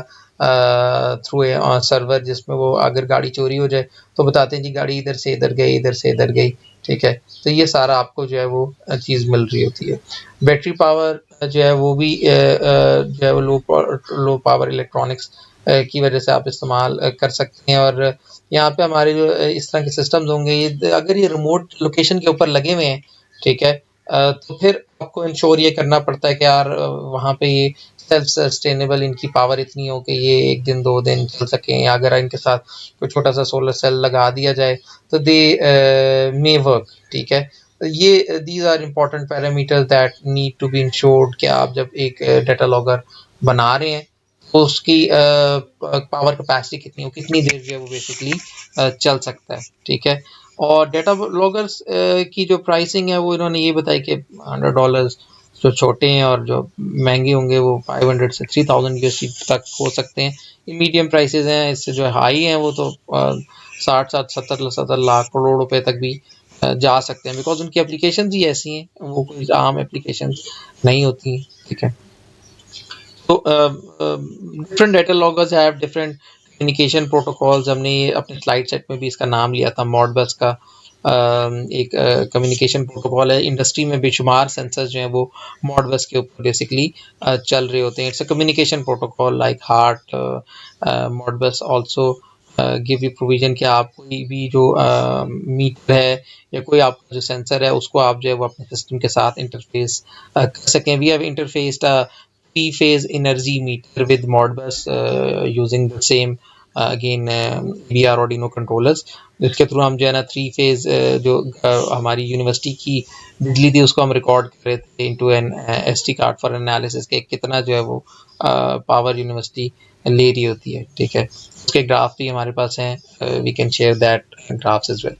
through a server, जिसमें वो अगर गाड़ी चोरी हो जाए तो बताते हैं जी गाड़ी इधर से इधर गई, इधर से इधर गई। ठीक है, तो ये सारा आपको जो है वो चीज़ मिल रही होती है। बैटरी पावर जो है वो भी जो है वो लो पावर इलेक्ट्रॉनिक्स की वजह से आप इस्तेमाल कर सकते हैं। और यहाँ पे हमारे जो इस तरह के सिस्टम्स होंगे, ये अगर ये रिमोट लोकेशन के ऊपर लगे हुए हैं, ठीक है, तो फिर आपको इंश्योर ये करना पड़ता है कि यार वहाँ पे ये सेल्फ सस्टेनेबल इनकी पावर इतनी हो कि ये 1 दिन 2 दिन चल सकें, या अगर इनके साथ कोई छोटा सा सोलर सेल लगा दिया जाए तो दे मे वर्क। ठीक है, ये these are important parameters that need to be ensured कि आप जब एक डाटा लॉगर बना रहे हैं तो उसकी पावर कैपेसिटी कितनी हो, कितनी देर जो है वो बेसिकली चल सकता है। ठीक है, और डाटा लॉगर्स की जो प्राइसिंग है वो इन्होंने ये बताई कि $100 जो छोटे हैं, और जो महंगे होंगे वो 500 से 3000 यूएसडी तक हो सकते हैं। ये मीडियम प्राइसेस हैं। इससे जो हाई हैं वो तो 60-70 लाख करोड़ रुपए तक भी जा सकते हैं, बिकॉज उनकी एप्लीकेशन ही ऐसी हैं, वो कोई आम एप्लीकेशन नहीं होती। ठीक है, तो different data loggers have different communication protocols. हमने ये अपने स्लाइड सेट में भी इसका नाम लिया था, मॉडबस का एक कम्युनिकेशन प्रोटोकॉल है। इंडस्ट्री में बेशुमार सेंसर्स जो हैं वो मॉडबस के ऊपर बेसिकली चल रहे होते हैं। It's a communication protocol like heart. Modbus also give you provision कि आप कोई भी जो मीटर है या कोई आपका जो सेंसर है उसको आप जो है वो अपने सिस्टम के साथ इंटरफेस कर सकें। We have interfaced three-phase energy meter with Modbus using the same again VR Arduino controllers, जिसके थ्रू हम जो है ना 3 फेज जो हमारी यूनिवर्सिटी की बिजली थी उसको हम रिकॉर्ड कर रहे थे into an SD card for analysis के कितना जो है वो पावर यूनिवर्सिटी ले रही होती है। ठीक है, उसके ग्राफ भी हमारे पास हैं, we can share that graphs as well.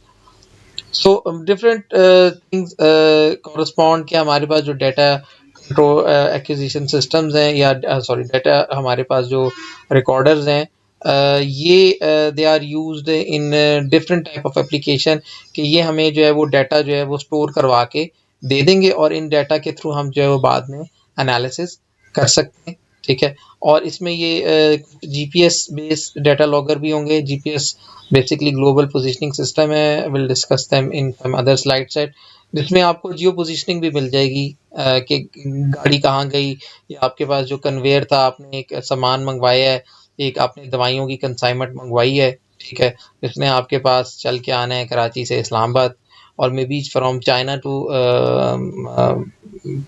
So different things correspond कि हमारे पास जो डाटा कंट्रोल एक्विजिशन सिस्टम्स हैं, या सॉरी डाटा हमारे पास जो रिकॉर्डर्स हैं, ये they are used in different type of application कि ये हमें जो है वो डाटा जो है वो स्टोर करवा के दे देंगे, और इन डाटा के थ्रू हम जो है वो बाद में एनालिसिस कर सकते हैं। ठीक है, और इसमें ये जीपीएस बेस्ड डाटा लॉगर भी होंगे। GPS basically global positioning system है, will discuss them in some other slide set, जिसमें आपको जियो पोजीशनिंग भी मिल जाएगी कि गाड़ी कहाँ गई, या आपके पास जो कन्वेयर था, आपने एक सामान मंगवाया है, एक आपने दवाइयों की कंसाइनमेंट मंगवाई है। ठीक है, जिसने आपके पास चल के आना है कराची से इस्लामाबाद, और maybe from China to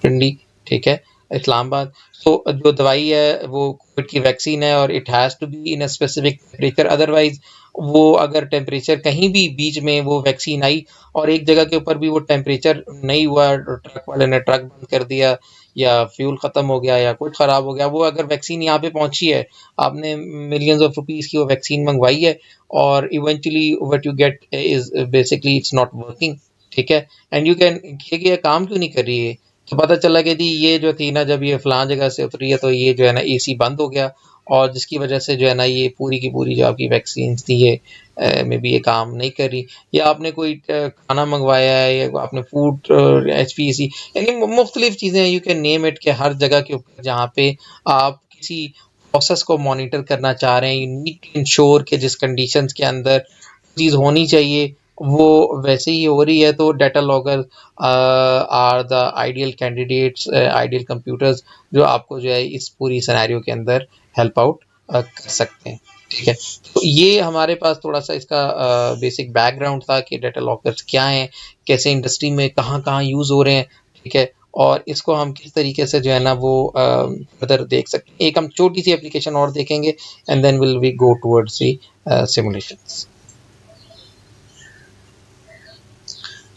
Pindi. ठीक है, इस्लामाबाद। तो जो दवाई है वो कोविड की वैक्सीन है, और it has to be in a specific temperature, otherwise वो अगर टेम्परेचर कहीं भी बीच में वो वैक्सीन आई और एक जगह के ऊपर भी वो टेम्परेचर नहीं हुआ, ट्रक वाले ने ट्रक बंद कर दिया, या फ्यूल ख़त्म हो गया, या कुछ ख़राब हो गया, वो अगर वैक्सीन यहाँ पे पहुंची है, आपने मिलियंस ऑफ रुपीस की वो वैक्सीन मंगवाई है, और eventually what you get is basically it's not working. ठीक है, एंड यू कैन ये काम क्यों नहीं कर रही है, तो पता चला कि जी ये जो थी ना, जब ये फलां जगह से उतरी है तो ये जो है ना एसी बंद हो गया, और जिसकी वजह से जो है ना ये पूरी की पूरी जो आपकी वैक्सीन थी ये मे बी ये काम नहीं कर रही। या आपने कोई खाना मंगवाया है, या आपने फूड एचपीसी, यानी मुख्तलिफ चीज़ें यू कैन नेम इट, के हर जगह के ऊपर जहाँ पे आप किसी प्रोसेस को मॉनिटर करना चाह रहे हैं, यू नीड टू इंश्योर कि जिस कंडीशंस के अंदर चीज़ होनी चाहिए वो वैसे ही हो रही है। तो data logger are the ideal candidates, ideal computers जो आपको जो है इस पूरी सिनेरियो के अंदर हेल्प आउट कर सकते हैं। ठीक है, तो ये हमारे पास थोड़ा सा इसका बेसिक बैकग्राउंड था कि डाटा लॉकर्स क्या हैं, कैसे इंडस्ट्री में कहाँ कहाँ यूज़ हो रहे हैं। ठीक है, और इसको हम किस तरीके से जो है ना वो फर्दर देख सकते हैं। एक हम छोटी सी एप्लीकेशन और देखेंगे, and then will we go towards the simulations.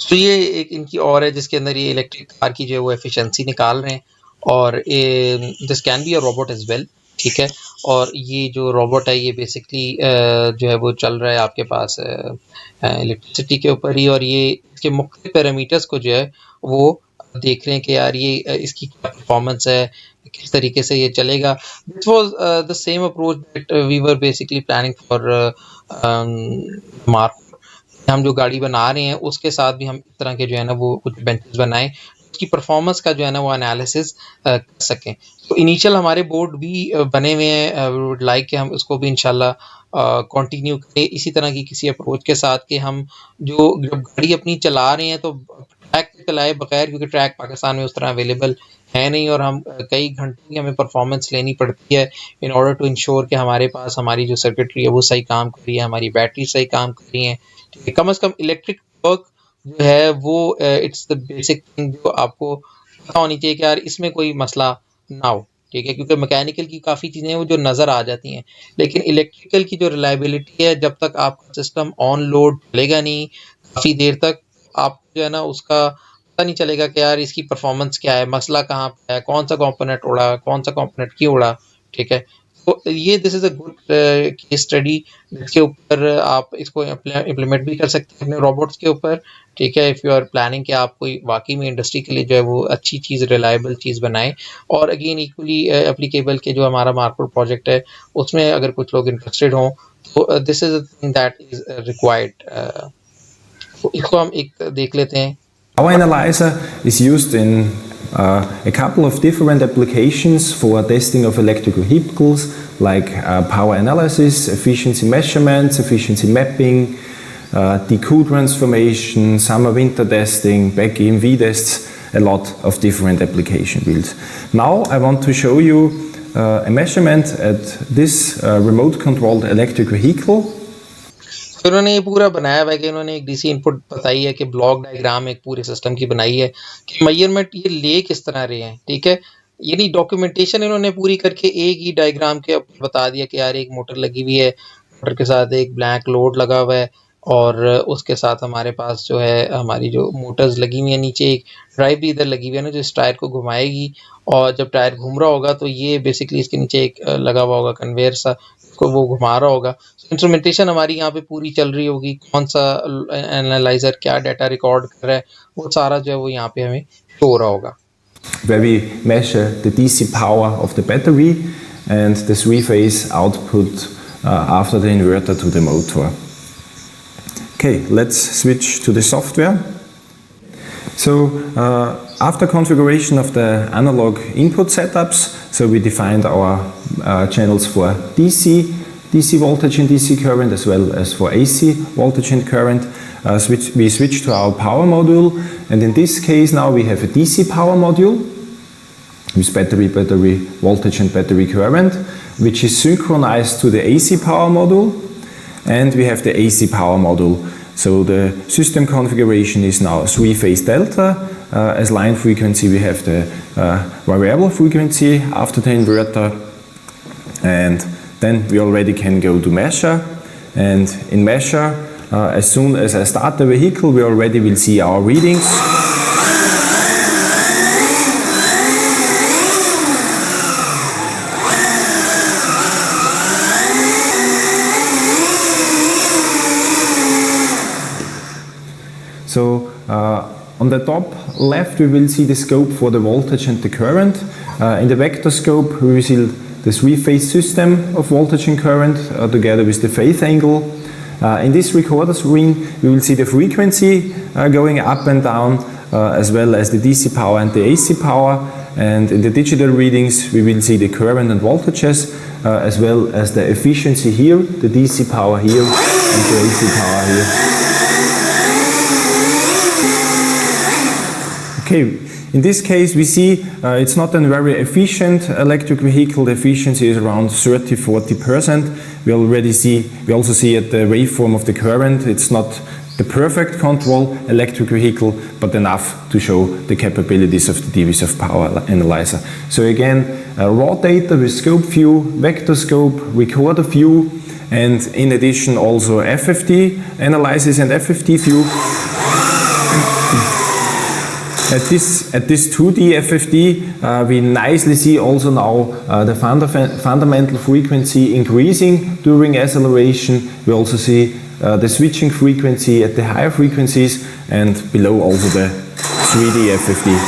तो ये एक इनकी और है जिसके अंदर ये इलेक्ट्रिक कार की जो है वो एफिशिएंसी निकाल रहे हैं, और this can be a robot as well. ठीक है, और ये जो रोबोट है ये बेसिकली जो है वो चल रहा है आपके पास इलेक्ट्रिसिटी के ऊपर ही, और ये इसके मुख्य पैरामीटर्स को जो है वो देख रहे हैं कि यार ये इसकी क्या परफॉर्मेंस है, किस तरीके से ये चलेगा. This was the same approach that we were basically planning for mark. हम जो गाड़ी बना रहे हैं उसके साथ भी हम इस तरह के जो है ना वो कुछ बेंचेस बनाएं, उसकी परफॉर्मेंस का जो है ना वो एनालिसिस कर सकें. तो इनिशियल हमारे बोर्ड भी बने हुए हैं. वी वुड लाइक कि हम उसको भी इंशाल्लाह कंटिन्यू करें इसी तरह की किसी अप्रोच के साथ, कि हम जो जब गाड़ी अपनी चला रहे हैं तो ट्रैक पे चलाए बगैर, क्योंकि ट्रैक पाकिस्तान में उस तरह अवेलेबल है नहीं, और हम कई घंटों की हमें परफॉर्मेंस लेनी पड़ती है इन ऑर्डर टू इंश्योर कि हमारे पास हमारी जो सर्किटरी है वो सही काम कर रही है, हमारी बैटरी सही काम कर रही है. ठीक है, कम से कम इलेक्ट्रिक वर्क जो है वो इट्स द बेसिक थिंग जो आपको पता होनी चाहिए कि यार इसमें कोई मसला ना हो. ठीक है, क्योंकि मैकेनिकल की काफ़ी चीज़ें हैं वो जो नज़र आ जाती हैं, लेकिन इलेक्ट्रिकल की जो रिलायबिलिटी है, जब तक आपका सिस्टम ऑन लोड चलेगा नहीं काफ़ी देर तक, आप जो है ना उसका पता नहीं चलेगा कि यार इसकी परफॉर्मेंस क्या है, मसला कहाँ पे है, कौन सा कंपोनेंट उड़ा, कौन सा कंपोनेंट क्यों उड़ा. ठीक है, तो ये this is a good case study जिसके ऊपर आप इसको इम्प्लीमेंट भी कर सकते हैं अपने रोबोट्स के ऊपर. ठीक है, इफ़ यू आर प्लानिंग कि आप कोई वाकई में इंडस्ट्री के लिए जो है वो अच्छी चीज़, रिलायबल चीज़ बनाएं. और अगेन इक्वली एप्लीकेबल के जो हमारा मार्केट प्रोजेक्ट है उसमें अगर कुछ लोग इंटरेस्टेड हों तो this is a thing that is required. तो इसको हम एक देख लेते हैं. Power analyzer is used in a couple of different applications for testing of electrical vehicles, like power analysis, efficiency measurements, efficiency mapping, DQ transformation, summer-winter testing, back EMV tests, a lot of different application fields. Now I want to show you a measurement at this remote-controlled electric vehicle. तो इन्होंने ये पूरा बनाया हुआ है कि इन्होंने एक डीसी इनपुट बताई है कि ब्लॉक डायग्राम एक पूरे सिस्टम की बनाई है कि मेजरमेंट ये ले किस तरह रहे हैं. ठीक है, यानी डॉक्यूमेंटेशन इन्होंने पूरी करके एक ही डायग्राम के ऊपर बता दिया कि यार एक मोटर लगी हुई है, मोटर के साथ एक ब्लैंक लोड लगा हुआ है, और उसके साथ हमारे पास जो है हमारी जो मोटर्स लगी हुई है, नीचे एक ड्राइव भी इधर लगी हुई है ना जो इस टायर को घुमाएगी, और जब टायर घूम रहा होगा तो ये बेसिकली इसके नीचे एक लगा हुआ होगा कन्वेयर सा, को वो घुमा रहा होगा. इंस्ट्रूमेंटेशन हमारी यहाँ पे पूरी चल रही होगी, कौन सा एनालाइजर क्या डाटा रिकॉर्ड कर रहा है वो सारा जो है वो यहाँ पे हमें शो हो रहा होगा. Where we measure the DC power of the battery and the three-phase output after the inverter to the motor. Okay, let's switch to the software. So after configuration of the analog input setups, so we defined our channels for DC voltage and DC current, as well as for AC voltage and current. We switch to our power module, and in this case now we have a DC power module with battery voltage and battery current, which is synchronized to the AC power module, and we have the AC power module. So the system configuration is now three-phase delta. As line frequency we have the variable frequency after the inverter, and then we already can go to measure. And in measure, as soon as I start the vehicle, we already will see our readings. So on the top left we will see the scope for the voltage and the current. In the vector scope we will see the three-phase system of voltage and current together with the phase angle. In this recorder screen we will see the frequency going up and down, as well as the DC power and the AC power. And in the digital readings we will see the current and voltages, as well as the efficiency here, the DC power here and the AC power here. Okay, in this case we see it's not a very efficient electric vehicle. The efficiency is around 30–40%. We also see at the waveform of the current, it's not the perfect control electric vehicle, but enough to show the capabilities of the Divisoft Power Analyzer. So again, raw data with scope view, vector scope, recorder view, and in addition also FFT analysis and FFT view. At this 2D FFT, we nicely see also now the fundamental frequency increasing during acceleration. We also see the switching frequency at the higher frequencies, and below also the 3D FFT.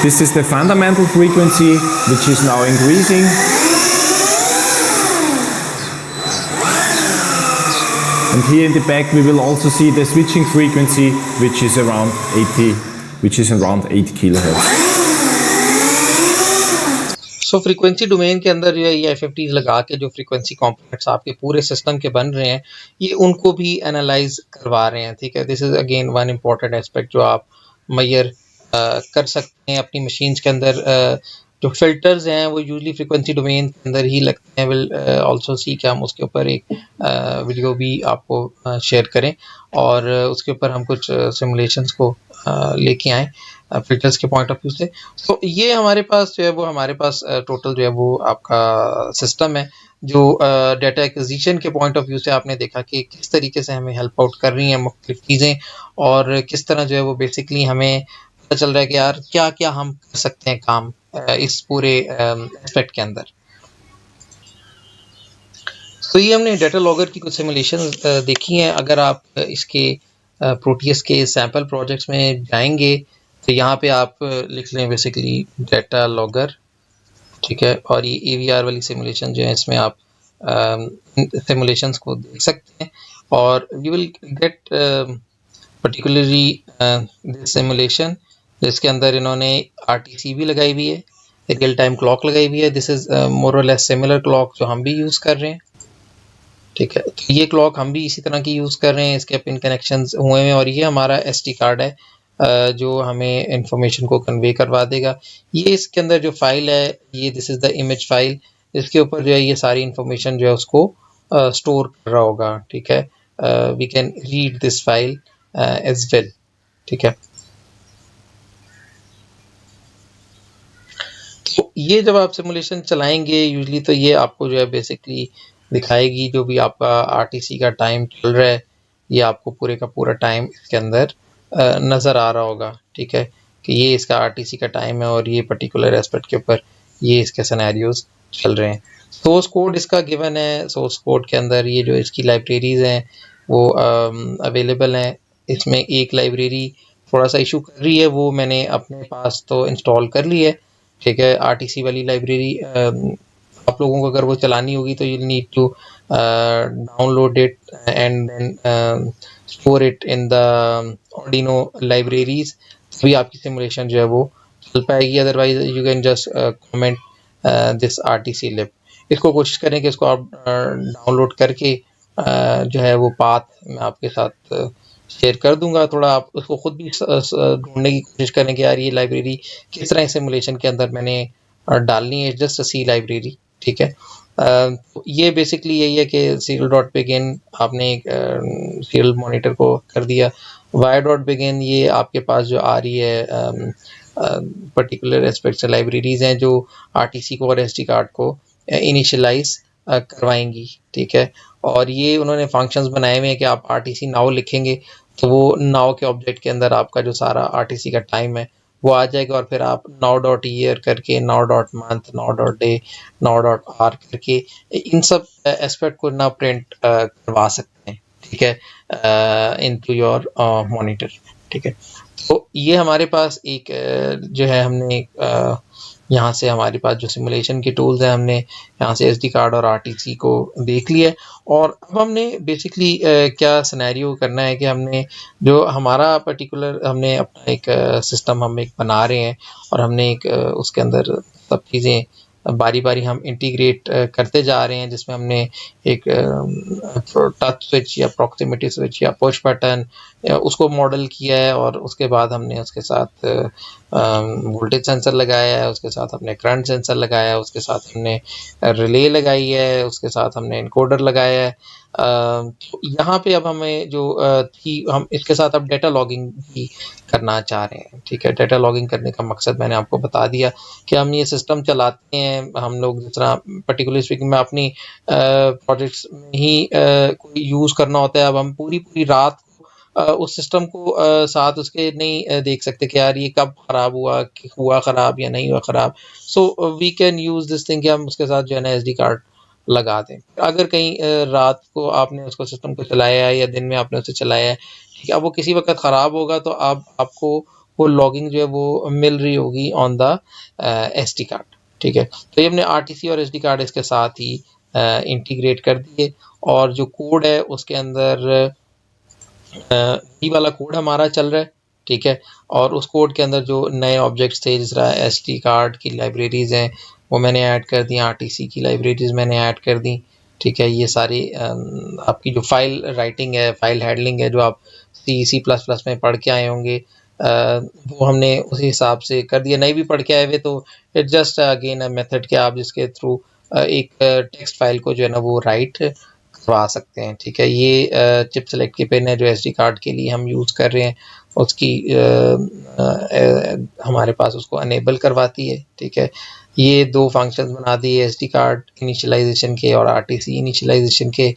This is the fundamental frequency, which is now increasing. And here in the back we will also see the switching frequency, which is around 8 kilohertz. So frequency domain के अंदर जो है ये एफएफटीज लगा के जो frequency components आपके पूरे सिस्टम के बन रहे हैं, ये उनको भी एनालाइज करवा रहे हैं, ठीक है। This is again one important aspect जो आप मेजर कर सकते हैं अपनी मशीन्स के अंदर। जो फिल्टर्स हैं वो यूजली फ्रीक्वेंसी डोमेन के अंदर ही लगते हैं। विल आल्सो सी कि हम उसके ऊपर एक वीडियो भी आपको शेयर करें और उसके ऊपर हम कुछ सिमुलेशंस को लेके आएँ फिल्टर्स के पॉइंट ऑफ व्यू से। तो ये हमारे पास जो है वो हमारे पास टोटल जो है वो आपका सिस्टम है जो डाटा एक्विजिशन के पॉइंट ऑफ व्यू से आपने देखा कि किस तरीके से हमें हेल्प आउट कर रही हैं मुख्तलिफ चीज़ें, और किस तरह जो है वो बेसिकली हमें पता चल रहा है कि यार क्या क्या हम कर सकते हैं काम इस पूरे एस्पेक्ट के अंदर। तो ये हमने डाटा लॉगर की कुछ सिमुलेशन देखी हैं। अगर आप इसके प्रोटियस के सैम्पल प्रोजेक्ट्स में जाएंगे तो यहाँ पे आप लिख लें बेसिकली डाटा लॉगर, ठीक है, और ये AVR वाली सिमुलेशन जो है इसमें आप सिमुलेशंस को देख सकते हैं और you will get particularly this simulation जिसके अंदर इन्होंने RTC भी लगाई हुई है, रियल टाइम क्लॉक लगाई हुई है। दिस इज़ मोर और लेस सिमिलर क्लॉक जो हम भी यूज़ कर रहे हैं, ठीक है। तो ये क्लॉक हम भी इसी तरह की यूज़ कर रहे हैं, इसके पिन कनेक्शंस हुए हैं और ये हमारा SD कार्ड है जो हमें इंफॉर्मेशन को कन्वे करवा देगा। ये इसके अंदर जो फाइल है ये this is the image file, इसके ऊपर जो है ये सारी इंफॉर्मेशन जो है उसको स्टोर कर रहा होगा, ठीक है। We can read this file as well, ठीक है। तो ये जब आप सिमुलेशन चलाएंगे यूजली तो ये आपको जो है बेसिकली दिखाएगी जो भी आपका RTC का टाइम चल रहा है, ये आपको पूरे का पूरा टाइम इसके अंदर नज़र आ रहा होगा, ठीक है, कि ये इसका RTC का टाइम है और ये पर्टिकुलर एस्पेक्ट के ऊपर ये इसके सिनेरियोज चल रहे हैं। सोर्स कोड इसका गिवन है, सोर्स कोड के अंदर ये जो इसकी लाइब्रेरीज हैं वो अवेलेबल हैं। इसमें एक लाइब्रेरी थोड़ा सा इशू कर रही है, वो मैंने अपने पास तो इंस्टॉल कर ली है, ठीक है। RTC वाली लाइब्रेरी आप लोगों को अगर वो चलानी होगी तो you need to download it and then store it in the Arduino libraries, तभी आपकी सिमुलेशन जो है वो चल पाएगी। Otherwise you can just comment this RTC lib. इसको कोशिश करें कि इसको आप डाउनलोड करके जो है वो पाथ मैं आपके साथ शेयर कर दूंगा। थोड़ा आप उसको खुद भी ढूंढने की कोशिश करें कि यार ये लाइब्रेरी किस तरह सिमुलेशन के अंदर मैंने डालनी है, जस्ट सी लाइब्रेरी, ठीक है। तो ये बेसिकली यही है कि serial.begin आपने एक सीरियल मॉनिटर को कर दिया। wire.begin ये आपके पास जो आ रही है पर्टिकुलर एस्पेक्ट से लाइब्रेरीज हैं जो RTC को और SD कार्ड को इनिशियलाइज करवाएंगी, ठीक है। और ये उन्होंने फंक्शंस बनाए हुए हैं कि आप RTC नाउ लिखेंगे तो वो नाउ के ऑब्जेक्ट के अंदर आपका जो सारा RTC का टाइम है वो आ जाएगा और फिर आप now.year करके now.month now.day now.hour करके इन सब एस्पेक्ट को ना प्रिंट करवा सकते हैं, ठीक है, इनटू योर मॉनिटर, ठीक है। तो ये हमारे पास एक जो है हमने यहाँ से हमारे पास जो सिमुलेशन के टूल्स हैं हमने यहाँ से SD कार्ड और RTC को देख लिया है। और अब हमने बेसिकली क्या सिनेरियो करना है कि हमने जो हमारा पर्टिकुलर हमने अपना एक सिस्टम हम एक बना रहे हैं और हमने एक उसके अंदर सब चीज़ें बारी बारी हम इंटीग्रेट करते जा रहे हैं, जिसमें हमने एक टच स्विच या प्रॉक्सिमिटी स्विच या पुश बटन उसको मॉडल किया है और उसके बाद हमने उसके साथ वोल्टेज सेंसर लगाया है, उसके साथ हमने करंट सेंसर लगाया है, उसके साथ हमने रिले लगाई है, उसके साथ हमने इनकोडर लगाया है। तो यहाँ पे अब हमें जो थी हम इसके साथ अब डेटा लॉगिंग भी करना चाह रहे हैं, ठीक है। डेटा लॉगिंग करने का मकसद मैंने आपको बता दिया कि हम ये सिस्टम चलाते हैं, हम लोग जिस तरह पर्टिकुलर स्पीकिंग में अपनी प्रोजेक्ट्स में ही कोई यूज़ करना होता है। अब हम पूरी रात उस सिस्टम को साथ उसके नहीं देख सकते कि यार ये कब ख़राब हुआ, कि हुआ ख़राब या नहीं हुआ ख़राब। So we can use this thing कि हम उसके साथ जो है ना एसडी कार्ड लगा दें। अगर कहीं रात को आपने उसको सिस्टम को चलाया है या दिन में आपने उसे चलाया है, ठीक है, अब वो किसी वक़्त ख़राब होगा तो आपको वो लॉगिंग जो है वो मिल रही होगी ऑन द एसडी कार्ड, ठीक है। तो ये हमने आरटीसी और एसडी कार्ड इसके साथ ही इंटीग्रेट कर दिए, और जो कोड है उसके अंदर वही वाला कोड हमारा चल रहा है, ठीक है। और उस कोड के अंदर जो नए ऑब्जेक्ट्स थे, जिस तरह एसडी कार्ड की लाइब्रेरीज़ हैं वो मैंने ऐड कर दी, आरटीसी की लाइब्रेरीज़ मैंने ऐड कर दी, ठीक है। ये सारी आपकी जो फाइल राइटिंग है, फाइल हैंडलिंग है, जो आप सी प्लस प्लस में पढ़ के आए होंगे, वो हमने उसी हिसाब से कर दिया। नहीं भी पढ़ के आए हुए तो it just again a method के आप जिसके थ्रू एक टेक्स्ट फाइल को जो है ना वो राइट करवा सकते हैं, ठीक है। ये चिप सेलेक्ट की पिन है जो एसडी कार्ड के लिए हम यूज़ कर रहे हैं, उसकी हमारे पास उसको अनेबल करवाती है, ठीक है। ये दो फंक्शंस बना दिए एसडी कार्ड इनिशियलाइजेशन के और आरटीसी इनिशियलाइजेशन के।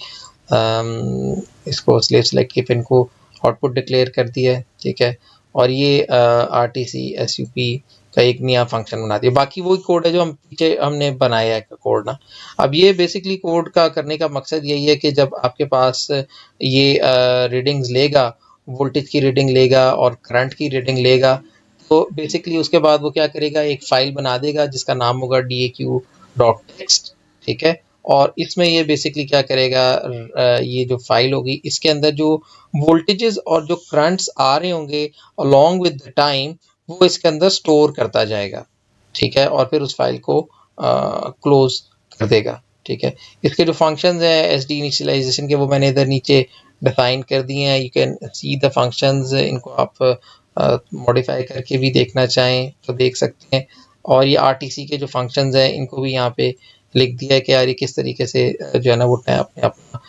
इसको स्लेव सेलेक्ट की पिन को आउटपुट डिक्लेयर कर दिया है, ठीक है। और ये आरटीसी एसयूपी का एक नया फंक्शन बना दिया। बाकी वही कोड है जो हम पीछे हमने बनाया है कोड ना। अब ये बेसिकली कोड का करने का मकसद यही है कि जब आपके पास ये रीडिंग्स लेगा, वोल्टेज की रीडिंग लेगा और करंट की रीडिंग लेगा, तो बेसिकली उसके बाद वो क्या करेगा, एक फाइल बना देगा जिसका नाम होगा daq.txt, ठीक है। और इसमें ये बेसिकली क्या करेगा, ये जो फाइल होगी इसके अंदर जो वोल्टेजेस और जो करंट्स आ रहे होंगे अलॉन्ग विद द टाइम, वो इसके अंदर स्टोर करता जाएगा, ठीक है। और फिर उस फाइल को क्लोज कर देगा, ठीक है। इसके जो फंक्शंस हैं एसडी इनिशियलाइजेशन के, वो मैंने इधर नीचे डिफाइन कर दिए हैं। You can see the functions, इनको आप मॉडिफाई करके भी देखना चाहें तो देख सकते हैं। और ये आरटीसी के जो फंक्शंस हैं इनको भी यहाँ पे लिख दिया है कि यार ये किस तरीके से जो है ना वो अपने अपना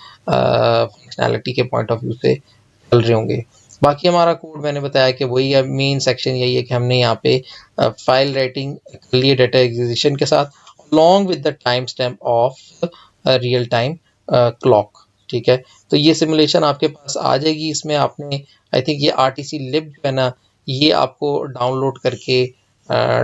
फंक्शनैलिटी के पॉइंट ऑफ व्यू से चल रहे होंगे। बाकी हमारा कोड मैंने बताया कि वही है, मेन सेक्शन यही है कि हमने यहाँ पे फाइल राइटिंग कर ली डेटा एग्जीक्यूशन के साथ along with the time stamp of real time clock, ठीक है। तो ये सिमुलेशन आपके पास आ जाएगी। इसमें आपने आई थिंक ये आरटीसी लिब जो है ना ये आपको डाउनलोड करके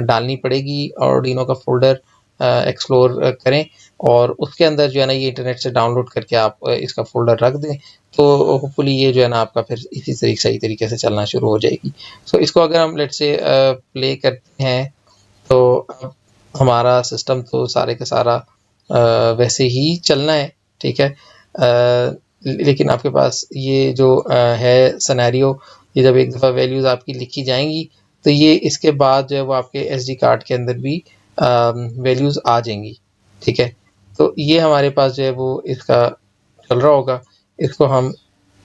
डालनी पड़ेगी, आर्डिनो का फोल्डर एक्सप्लोर करें और उसके अंदर जो है ना ये इंटरनेट से डाउनलोड करके आप इसका फोल्डर रख दें, तो होपफुली ये जो है ना आपका फिर इसी तरीके सही तरीके से चलना शुरू हो जाएगी। सो इसको अगर हम लेट से प्ले करते हैं तो अब हमारा सिस्टम तो सारे का सारा वैसे ही चलना है, ठीक है। लेकिन आपके पास ये जो है सिनेरियो, ये जब एक दफ़ा वैल्यूज़ आपकी लिखी जाएंगी तो ये इसके बाद जो है वो आपके एसडी कार्ड के अंदर भी वैल्यूज़ आ जाएंगी, ठीक है। तो ये हमारे पास जो है वो इसका चल रहा होगा। इसको हम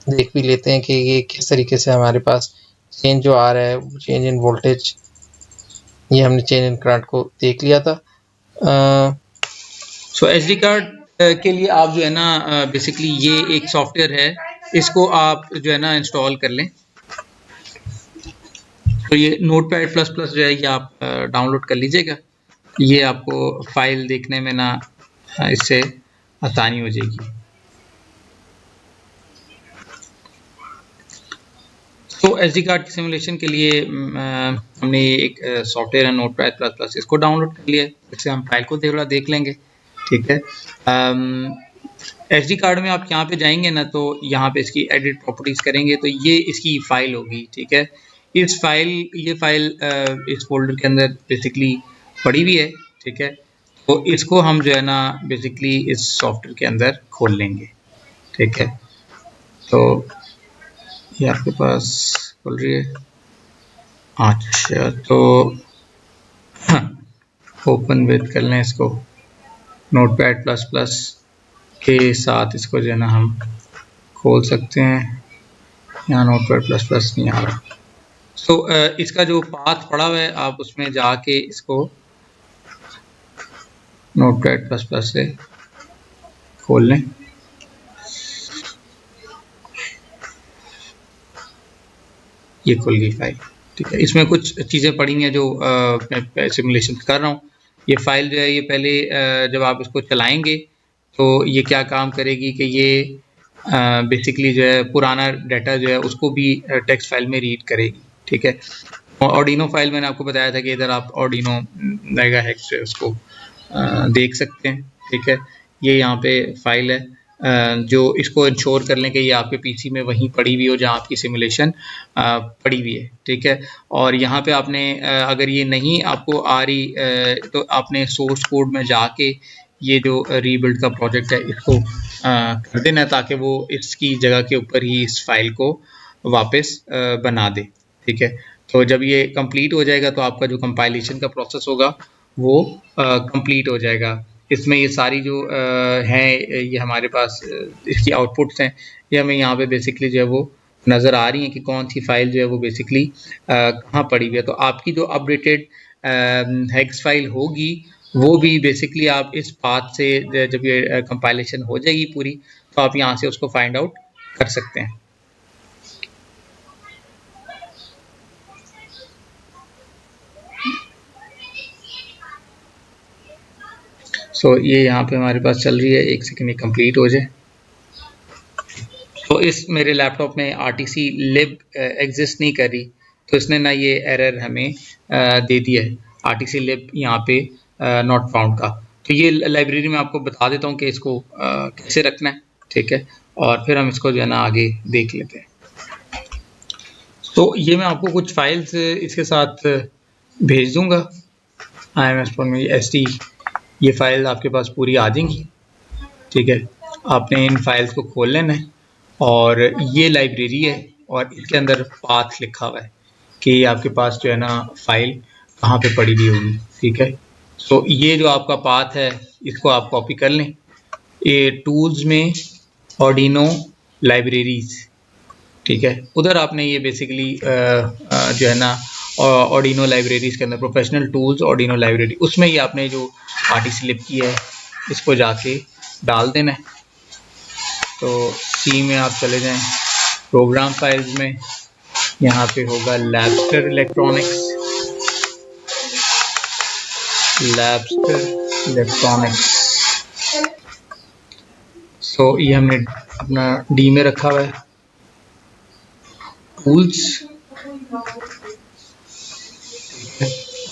देख भी लेते हैं कि ये किस तरीके से हमारे पास चेंज जो आ रहा है, चेंज इन वोल्टेज, ये हमने चेंज इन करंट को देख लिया था। सो एसडी कार्ड के लिए आप जो है ना बेसिकली ये एक सॉफ्टवेयर है, इसको आप जो है ना इंस्टॉल कर लें। तो ये नोटपैड प्लस प्लस जो है ये आप डाउनलोड कर लीजिएगा। ये आपको फाइल देखने में ना इससे आसानी हो जाएगी। तो एसडी कार्ड की सिमुलेशन के लिए हमने एक सॉफ्टवेयर है नोटपैड प्लस प्लस, इसको डाउनलोड कर लिया। इससे हम फाइल को थोड़ा देख लेंगे, ठीक है। एसडी कार्ड में आप यहाँ पे जाएंगे ना तो यहाँ पे इसकी एडिट प्रॉपर्टीज करेंगे तो ये इसकी फाइल होगी, ठीक है। ये फाइल इस फोल्डर के अंदर बेसिकली पड़ी हुई है, ठीक है। तो इसको हम जो है ना बेसिकली इस सॉफ्टवेयर के अंदर खोल लेंगे, ठीक है। तो ये आपके पास खोल रही है, अच्छा तो ओपन विद कर लें इसको नोटपैड प्लस प्लस के साथ, इसको जो है ना हम खोल सकते हैं। यहाँ नोटपैड प्लस प्लस नहीं आ रहा, तो इसका जो पाथ पड़ा हुआ है आप उसमें जाके इसको नोटपैड प्लस प्लस से खोल लें। ये खुल गई फाइल, ठीक है। इसमें कुछ चीज़ें पड़ी हैं जो मैं सिमुलेशन कर रहा हूँ। ये फाइल जो है ये पहले जब आप इसको चलाएंगे तो ये क्या काम करेगी कि ये बेसिकली जो है पुराना डाटा जो है उसको भी टेक्स्ट फाइल में रीड करेगी, ठीक है। ऑर्डिनो फाइल मैंने आपको बताया था कि इधर आप ऑर्डिनो मेगाहेक्स जो है उसको देख सकते हैं, ठीक है। ये यहाँ पे फाइल है जो इसको इंश्योर कर लें कि ये आपके पीसी में वहीं पड़ी हुई हो जहाँ आपकी सिमुलेशन पड़ी हुई है, ठीक है। और यहाँ पे आपने अगर ये नहीं आपको आ रही तो आपने सोर्स कोड में जाके ये जो रीबिल्ड का प्रोजेक्ट है इसको कर देना ताकि वो इसकी जगह के ऊपर ही इस फाइल को वापस बना दे, ठीक है। तो जब ये कंप्लीट हो जाएगा तो आपका जो कंपाइलेशन का प्रोसेस होगा वो कंप्लीट हो जाएगा। इसमें ये सारी जो हैं ये हमारे पास इसकी आउटपुट्स हैं, ये हमें यहाँ पे बेसिकली जो है वो नज़र आ रही हैं कि कौन सी फाइल जो है वो बेसिकली कहाँ पड़ी हुई है। तो आपकी जो अपडेटेड हेक्स फाइल होगी वो भी बेसिकली आप इस पाथ से जब ये कंपाइलेशन हो जाएगी पूरी तो आप यहाँ से उसको फाइंड आउट कर सकते हैं। सो ये यहाँ पे हमारे पास चल रही है, एक सेकंड ये कंप्लीट हो जाए। तो इस मेरे लैपटॉप में RTC lib एग्जिस्ट नहीं कर रही तो इसने ना ये एरर हमें दे दिया है RTC lib यहाँ पे नॉट फाउंड का। तो ये लाइब्रेरी में आपको बता देता हूँ कि इसको कैसे रखना है, ठीक है। और फिर हम इसको जो है ना आगे देख लेते हैं। तो ये मैं आपको कुछ फाइल्स इसके साथ भेज दूंगा IMS पर में SD, ये फाइल आपके पास पूरी आ जाएंगी, ठीक है। आपने इन फाइल्स को खोल लेना है और ये लाइब्रेरी है और इसके अंदर पाथ लिखा हुआ है कि आपके पास जो है ना फाइल कहाँ पे पड़ी हुई होगी, ठीक है। तो ये जो आपका पाथ है इसको आप कॉपी कर लें, ये टूल्स में ऑर्डिनो लाइब्रेरीज, ठीक है। उधर आपने ये बेसिकली जो है ना ऑर्डिनो लाइब्रेरीज के अंदर प्रोफेशनल टूल्स ऑर्डिनो लाइब्रेरी, उसमें ये आपने जो RTC lib की है इसको जाके डाल देना है। तो C में आप चले जाएं, प्रोग्राम फाइल्स में, यहाँ पे होगा लैब्स्टर इलेक्ट्रॉनिक्स, सो ये हमने अपना D में रखा हुआ है। टूल्स,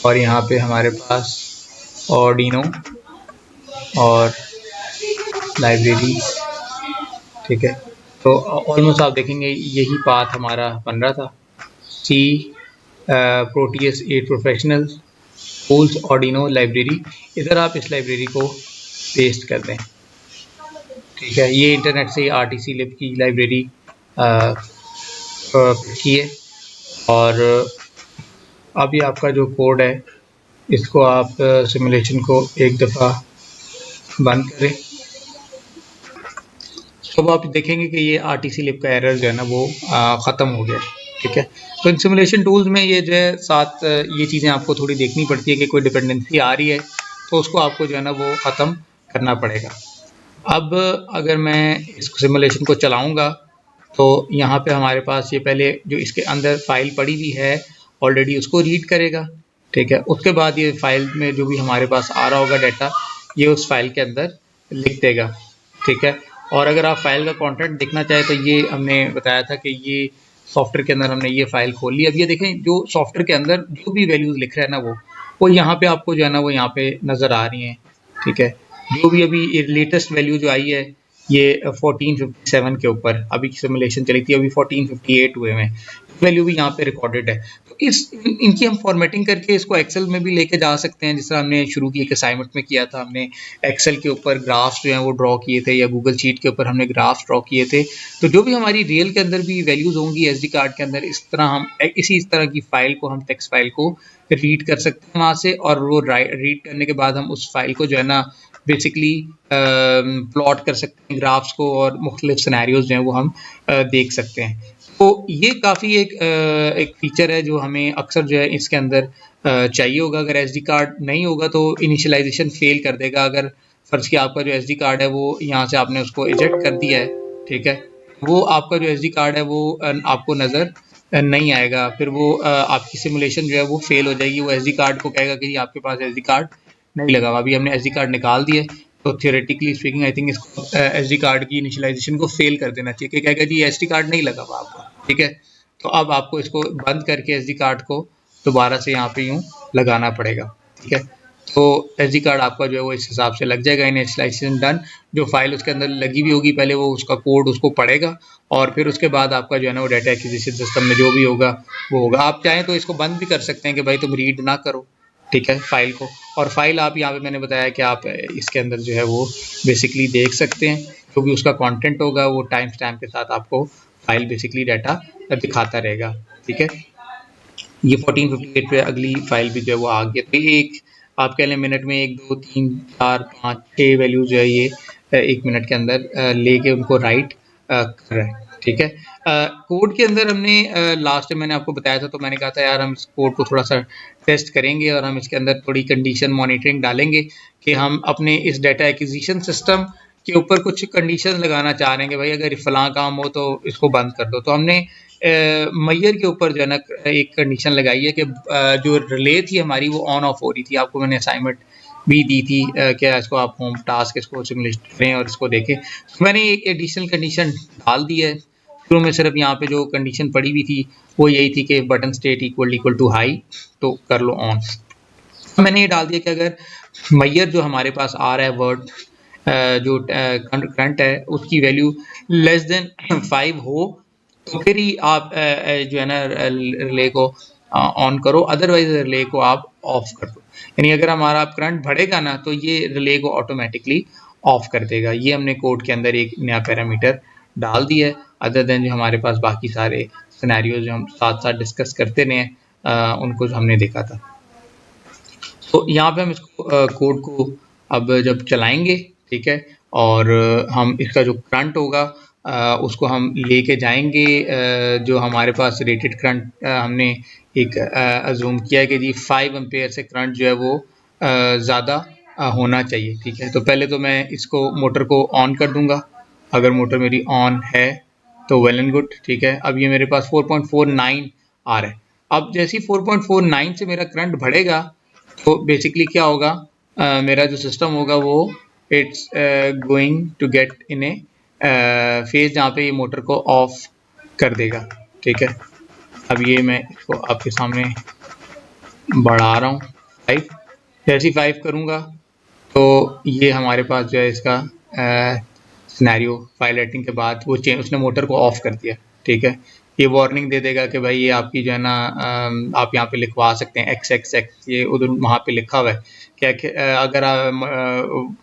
और यहाँ पे हमारे पास ऑर्डिनो और लाइब्रेरी, ठीक है। तो ऑलमोस्ट आप देखेंगे यही पाथ हमारा बन रहा था, C Proteus 8 professional tools Arduino library. इधर आप इस लाइब्रेरी को पेस्ट कर दें, ठीक है। ये इंटरनेट से RTC lib की लाइब्रेरी की है और अभी आपका जो कोड है इसको आप सिमुलेशन को एक दफ़ा बंद करें तो आप देखेंगे कि ये RTC lib का एरर जो है ना वो ख़त्म हो गया, ठीक है। तो इन सिमुलेशन टूल्स में ये जो है साथ ये चीज़ें आपको थोड़ी देखनी पड़ती है कि कोई डिपेंडेंसी आ रही है तो उसको आपको जो है ना वो ख़त्म करना पड़ेगा। अब अगर मैं इस सिमुलेशन को चलाऊँगा तो यहाँ पे हमारे पास ये पहले जो इसके अंदर फाइल पड़ी हुई है ऑलरेडी उसको रीड करेगा, ठीक है। उसके बाद ये फाइल में जो भी हमारे पास आ रहा होगा डाटा ये उस फाइल के अंदर लिख देगा, ठीक है। और अगर आप फाइल का कंटेंट देखना चाहें तो ये हमने बताया था कि ये सॉफ्टवेयर के अंदर हमने ये फाइल खोल ली। अब ये देखें जो सॉफ्टवेयर के अंदर जो भी वैल्यूज़ लिख रहे हैं ना वो यहाँ पे आपको जो है ना वो यहाँ पे नज़र आ रही हैं, ठीक है। जो भी अभी लेटेस्ट वैल्यू जो आई है ये 1457 के ऊपर अभी सिमुलेशन चली थी, अभी 1458 हुए हैं, वैल्यू भी यहाँ पे रिकॉर्डेड है। तो इनकी हम फॉर्मेटिंग करके इसको एक्सेल में भी लेके जा सकते हैं, जिस तरह हमने शुरू की एक असाइनमेंट में किया था। हमने एक्सेल के ऊपर ग्राफ्स जो हैं वो ड्रॉ किए थे या गूगल शीट के ऊपर हमने ग्राफ्स ड्रॉ किए थे। तो जो भी हमारी रियल के अंदर भी वैल्यूज़ होंगी SD कार्ड के अंदर, इस तरह हम इसी तरह की फाइल को हम टेक्स्ट फाइल को रीड कर सकते हैं वहाँ से, और वो रीड करने के बाद हम उस फाइल को जो है ना बेसिकली प्लॉट कर सकते हैं ग्राफ्स को, और मुख्तलिफ सिनेरियोज जो हैं वो हम देख सकते हैं। तो ये काफ़ी एक फीचर है जो हमें अक्सर जो है इसके अंदर चाहिए होगा। अगर SD कार्ड नहीं होगा तो इनिशियलाइजेशन फेल कर देगा। अगर फर्ज किया आपका जो SD कार्ड है वो यहाँ से आपने उसको इजेक्ट कर दिया है, ठीक है, वो आपका जो SD कार्ड है वो आपको नज़र नहीं आएगा, फिर वो आपकी सिमुलेशन जो है वो फेल हो जाएगी। वो SD कार्ड को कहेगा कि आपके पास SD कार्ड नहीं लगा हुआ। अभी हमने SD कार्ड निकाल दिया, तो थियोरेटिकली स्पीकिंग आई थिंक इसको SD कार्ड की इनिशियलाइजेशन को फेल कर देना चाहिए, कि कहेगा जी SD कार्ड नहीं लगा हुआ आपका, ठीक है। तो अब आपको इसको बंद करके SD कार्ड को दोबारा से यहाँ पे यूँ लगाना पड़ेगा, ठीक है। तो SD कार्ड आपका जो है वो इस हिसाब से लग जाएगा। इनिशियलाइजेशन डन, जो फाइल उसके अंदर लगी हुई होगी पहले वो उसका कोड उसको पढ़ेगा, और फिर उसके बाद आपका जो है ना वो डाटा एक्विजिशन सिस्टम में जो भी होगा वो होगा। आप चाहें तो इसको बंद भी कर सकते हैं कि भाई तुम रीड ना करो, ठीक है, फाइल को। और फाइल आप यहाँ पे मैंने बताया कि आप इसके अंदर जो है वो बेसिकली देख सकते हैं, जो भी उसका कंटेंट होगा वो टाइम स्टैम्प के साथ आपको फाइल बेसिकली डाटा दिखाता रहेगा, ठीक है। ये 1458 पे अगली फाइल भी जो है वो आ गई। तो एक आप कह लें मिनट में 1 2 3 4 5 6 वैल्यू जो है ये 1 मिनट के अंदर लेके उनको राइट कर रहा है, ठीक है। कोड के अंदर हमने लास्ट टाइम मैंने आपको बताया था, तो मैंने कहा था यार हम इस कोड को थोड़ा सा टेस्ट करेंगे और हम इसके अंदर थोड़ी कंडीशन मॉनिटरिंग डालेंगे कि हम अपने इस डाटा एक्विजिशन सिस्टम के ऊपर कुछ कंडीशन लगाना चाह रहे हैं कि भाई अगर फलां काम हो तो इसको बंद कर दो। तो हमने मैयर के ऊपर जो है ना एक कंडीशन लगाई है कि जो रिले थी हमारी वो ऑन ऑफ हो रही थी। आपको मैंने असाइनमेंट भी दी थी कि इसको आप होम टास्क इसको सिमुलेट करें और इसको देखें। तो मैंने एक एडिशनल कंडीशन डाल दी है। शुरू में सिर्फ यहाँ पे जो कंडीशन पड़ी हुई थी वो यही थी कि button state equal to high, तो कर लो ऑन। मैंने ये डाल दिया कि अगर मैयर जो हमारे पास आ रहा है वर्ड जो करंट है उसकी वैल्यू लेस देन 5 हो तो फिर ही आप जो है ना रिले को ऑन करो, अदरवाइज रिले को आप ऑफ कर दो। यानी अगर हमारा करंट बढ़ेगा ना तो ये रिले को ऑटोमेटिकली ऑफ कर देगा। ये हमने कोड के अंदर एक नया पैरामीटर डाल दिया है, अदर देन जो हमारे पास बाकी सारे सिनेरियोज जो हम साथ साथ डिस्कस करते रहे उनको जो हमने देखा था। तो यहाँ पे हम इसको कोड को अब जब चलाएंगे, ठीक है, और हम इसका जो करंट होगा उसको हम लेके जाएंगे जो हमारे पास रेटेड करंट हमने एक अज्यूम किया है कि जी 5 एम्पेयर से करंट जो है वो ज़्यादा होना चाहिए, ठीक है। तो पहले तो मैं इसको मोटर को ऑन कर दूंगा। अगर मोटर मेरी ऑन है तो वेल एंड गुड, ठीक है। अब ये मेरे पास 4.49 आ रहा है। अब जैसे ही 4.49 से मेरा करंट बढ़ेगा तो बेसिकली क्या होगा, मेरा जो सिस्टम होगा वो it's going to get in a phase जहाँ पे ये मोटर को ऑफ कर देगा, ठीक है। अब ये मैं इसको आपके सामने बढ़ा रहा हूँ 5। जैसे ही 5 करूँगा तो ये हमारे पास जो है इसका सिनेरियो फाइल राइटिंग के बाद वो उसने मोटर को ऑफ कर दिया, ठीक है। ये वार्निंग दे देगा कि भाई ये आपकी जो है ना आप यहाँ पे लिखवा सकते हैं XXX, ये उधर वहाँ पे लिखा हुआ है क्या अगर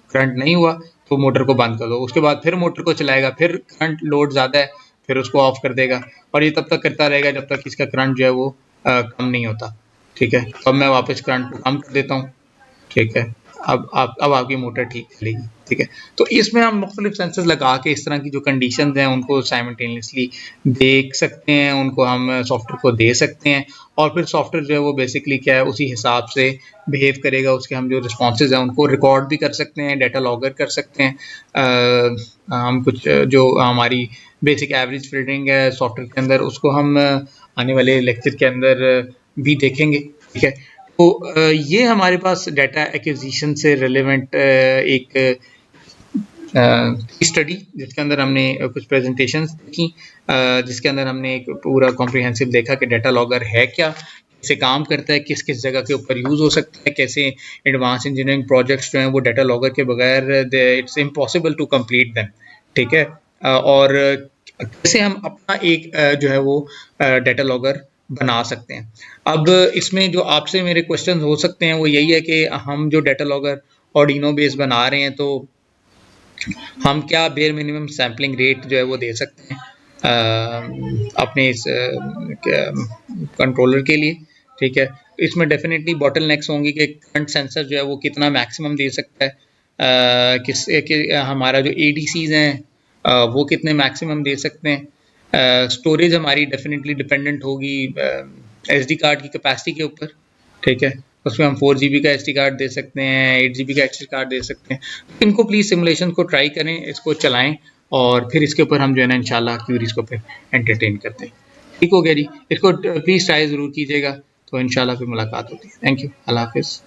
करंट नहीं हुआ तो मोटर को बंद कर दो। उसके बाद फिर मोटर को चलाएगा, फिर करंट लोड ज़्यादा है फिर उसको ऑफ कर देगा, और ये तब तक करता रहेगा जब तक इसका करंट जो है वो कम नहीं होता, ठीक है। तो अब मैं वापस करंट को कम कर देता हूँ, ठीक है। अब आपकी मोटर ठीक चलेगी, ठीक है। तो इसमें हम मुख्तलिफ सेंसर्स लगा के इस तरह की जो कंडीशंस हैं उनको साइमल्टेनियसली देख सकते हैं, उनको हम सॉफ्टवेयर को दे सकते हैं, और फिर सॉफ्टवेयर जो है वो बेसिकली क्या है उसी हिसाब से बिहेव करेगा। उसके हम जो रिस्पॉन्सेज हैं उनको रिकॉर्ड भी कर सकते हैं, डाटा लॉगर कर सकते हैं। हम कुछ जो हमारी बेसिक एवरेज फिल्टरिंग है सॉफ्टवेयर के अंदर उसको हम आने वाले लेक्चर के अंदर भी देखेंगे, ठीक है। तो ये हमारे पास डाटा एक्विजिशन से रिलेवेंट एक स्टडी जिसके अंदर हमने कुछ प्रेजेंटेशंस देखी, जिसके अंदर हमने एक पूरा कॉम्प्रिहेंसिव देखा कि डाटा लॉगर है क्या, कैसे काम करता है, किस किस जगह के ऊपर यूज़ हो सकता है, कैसे एडवांस इंजीनियरिंग प्रोजेक्ट्स जो हैं वो डाटा लॉगर के बगैर it's impossible to complete them, ठीक है। और कैसे हम अपना एक जो है वो डाटा लॉगर बना सकते हैं। अब इसमें जो आपसे मेरे क्वेश्चन हो सकते हैं वो यही है कि हम जो डाटा लॉगर आर्डिनो बेस बना रहे हैं तो हम क्या बेयर मिनिमम सैम्पलिंग रेट जो है वो दे सकते हैं अपने इस कंट्रोलर के लिए, ठीक है। इसमें डेफिनेटली बॉटल नेक्स होंगी कि करंट सेंसर जो है वो कितना मैक्सिमम दे सकता है, कि हमारा जो ADCs हैं वो कितने मैक्सिमम दे सकते हैं। स्टोरेज हमारी डेफिनेटली डिपेंडेंट होगी SD कार्ड की कैपेसिटी के ऊपर, ठीक है। उसमें हम 4 GB का SD कार्ड दे सकते हैं, 8 GB का SD कार्ड दे सकते हैं। इनको प्लीज़ सिमुलेशन को ट्राई करें, इसको चलाएं और फिर इसके ऊपर हम जो है ना इंशाल्लाह क्यूरीज को फिर एंटरटेन करते हैं। ठीक हो गया जी, इसको प्लीज़ ट्राई ज़रूर कीजिएगा, तो इंशाल्लाह फिर मुलाकात होती है। थैंक यू, अल्लाह हाफिज़।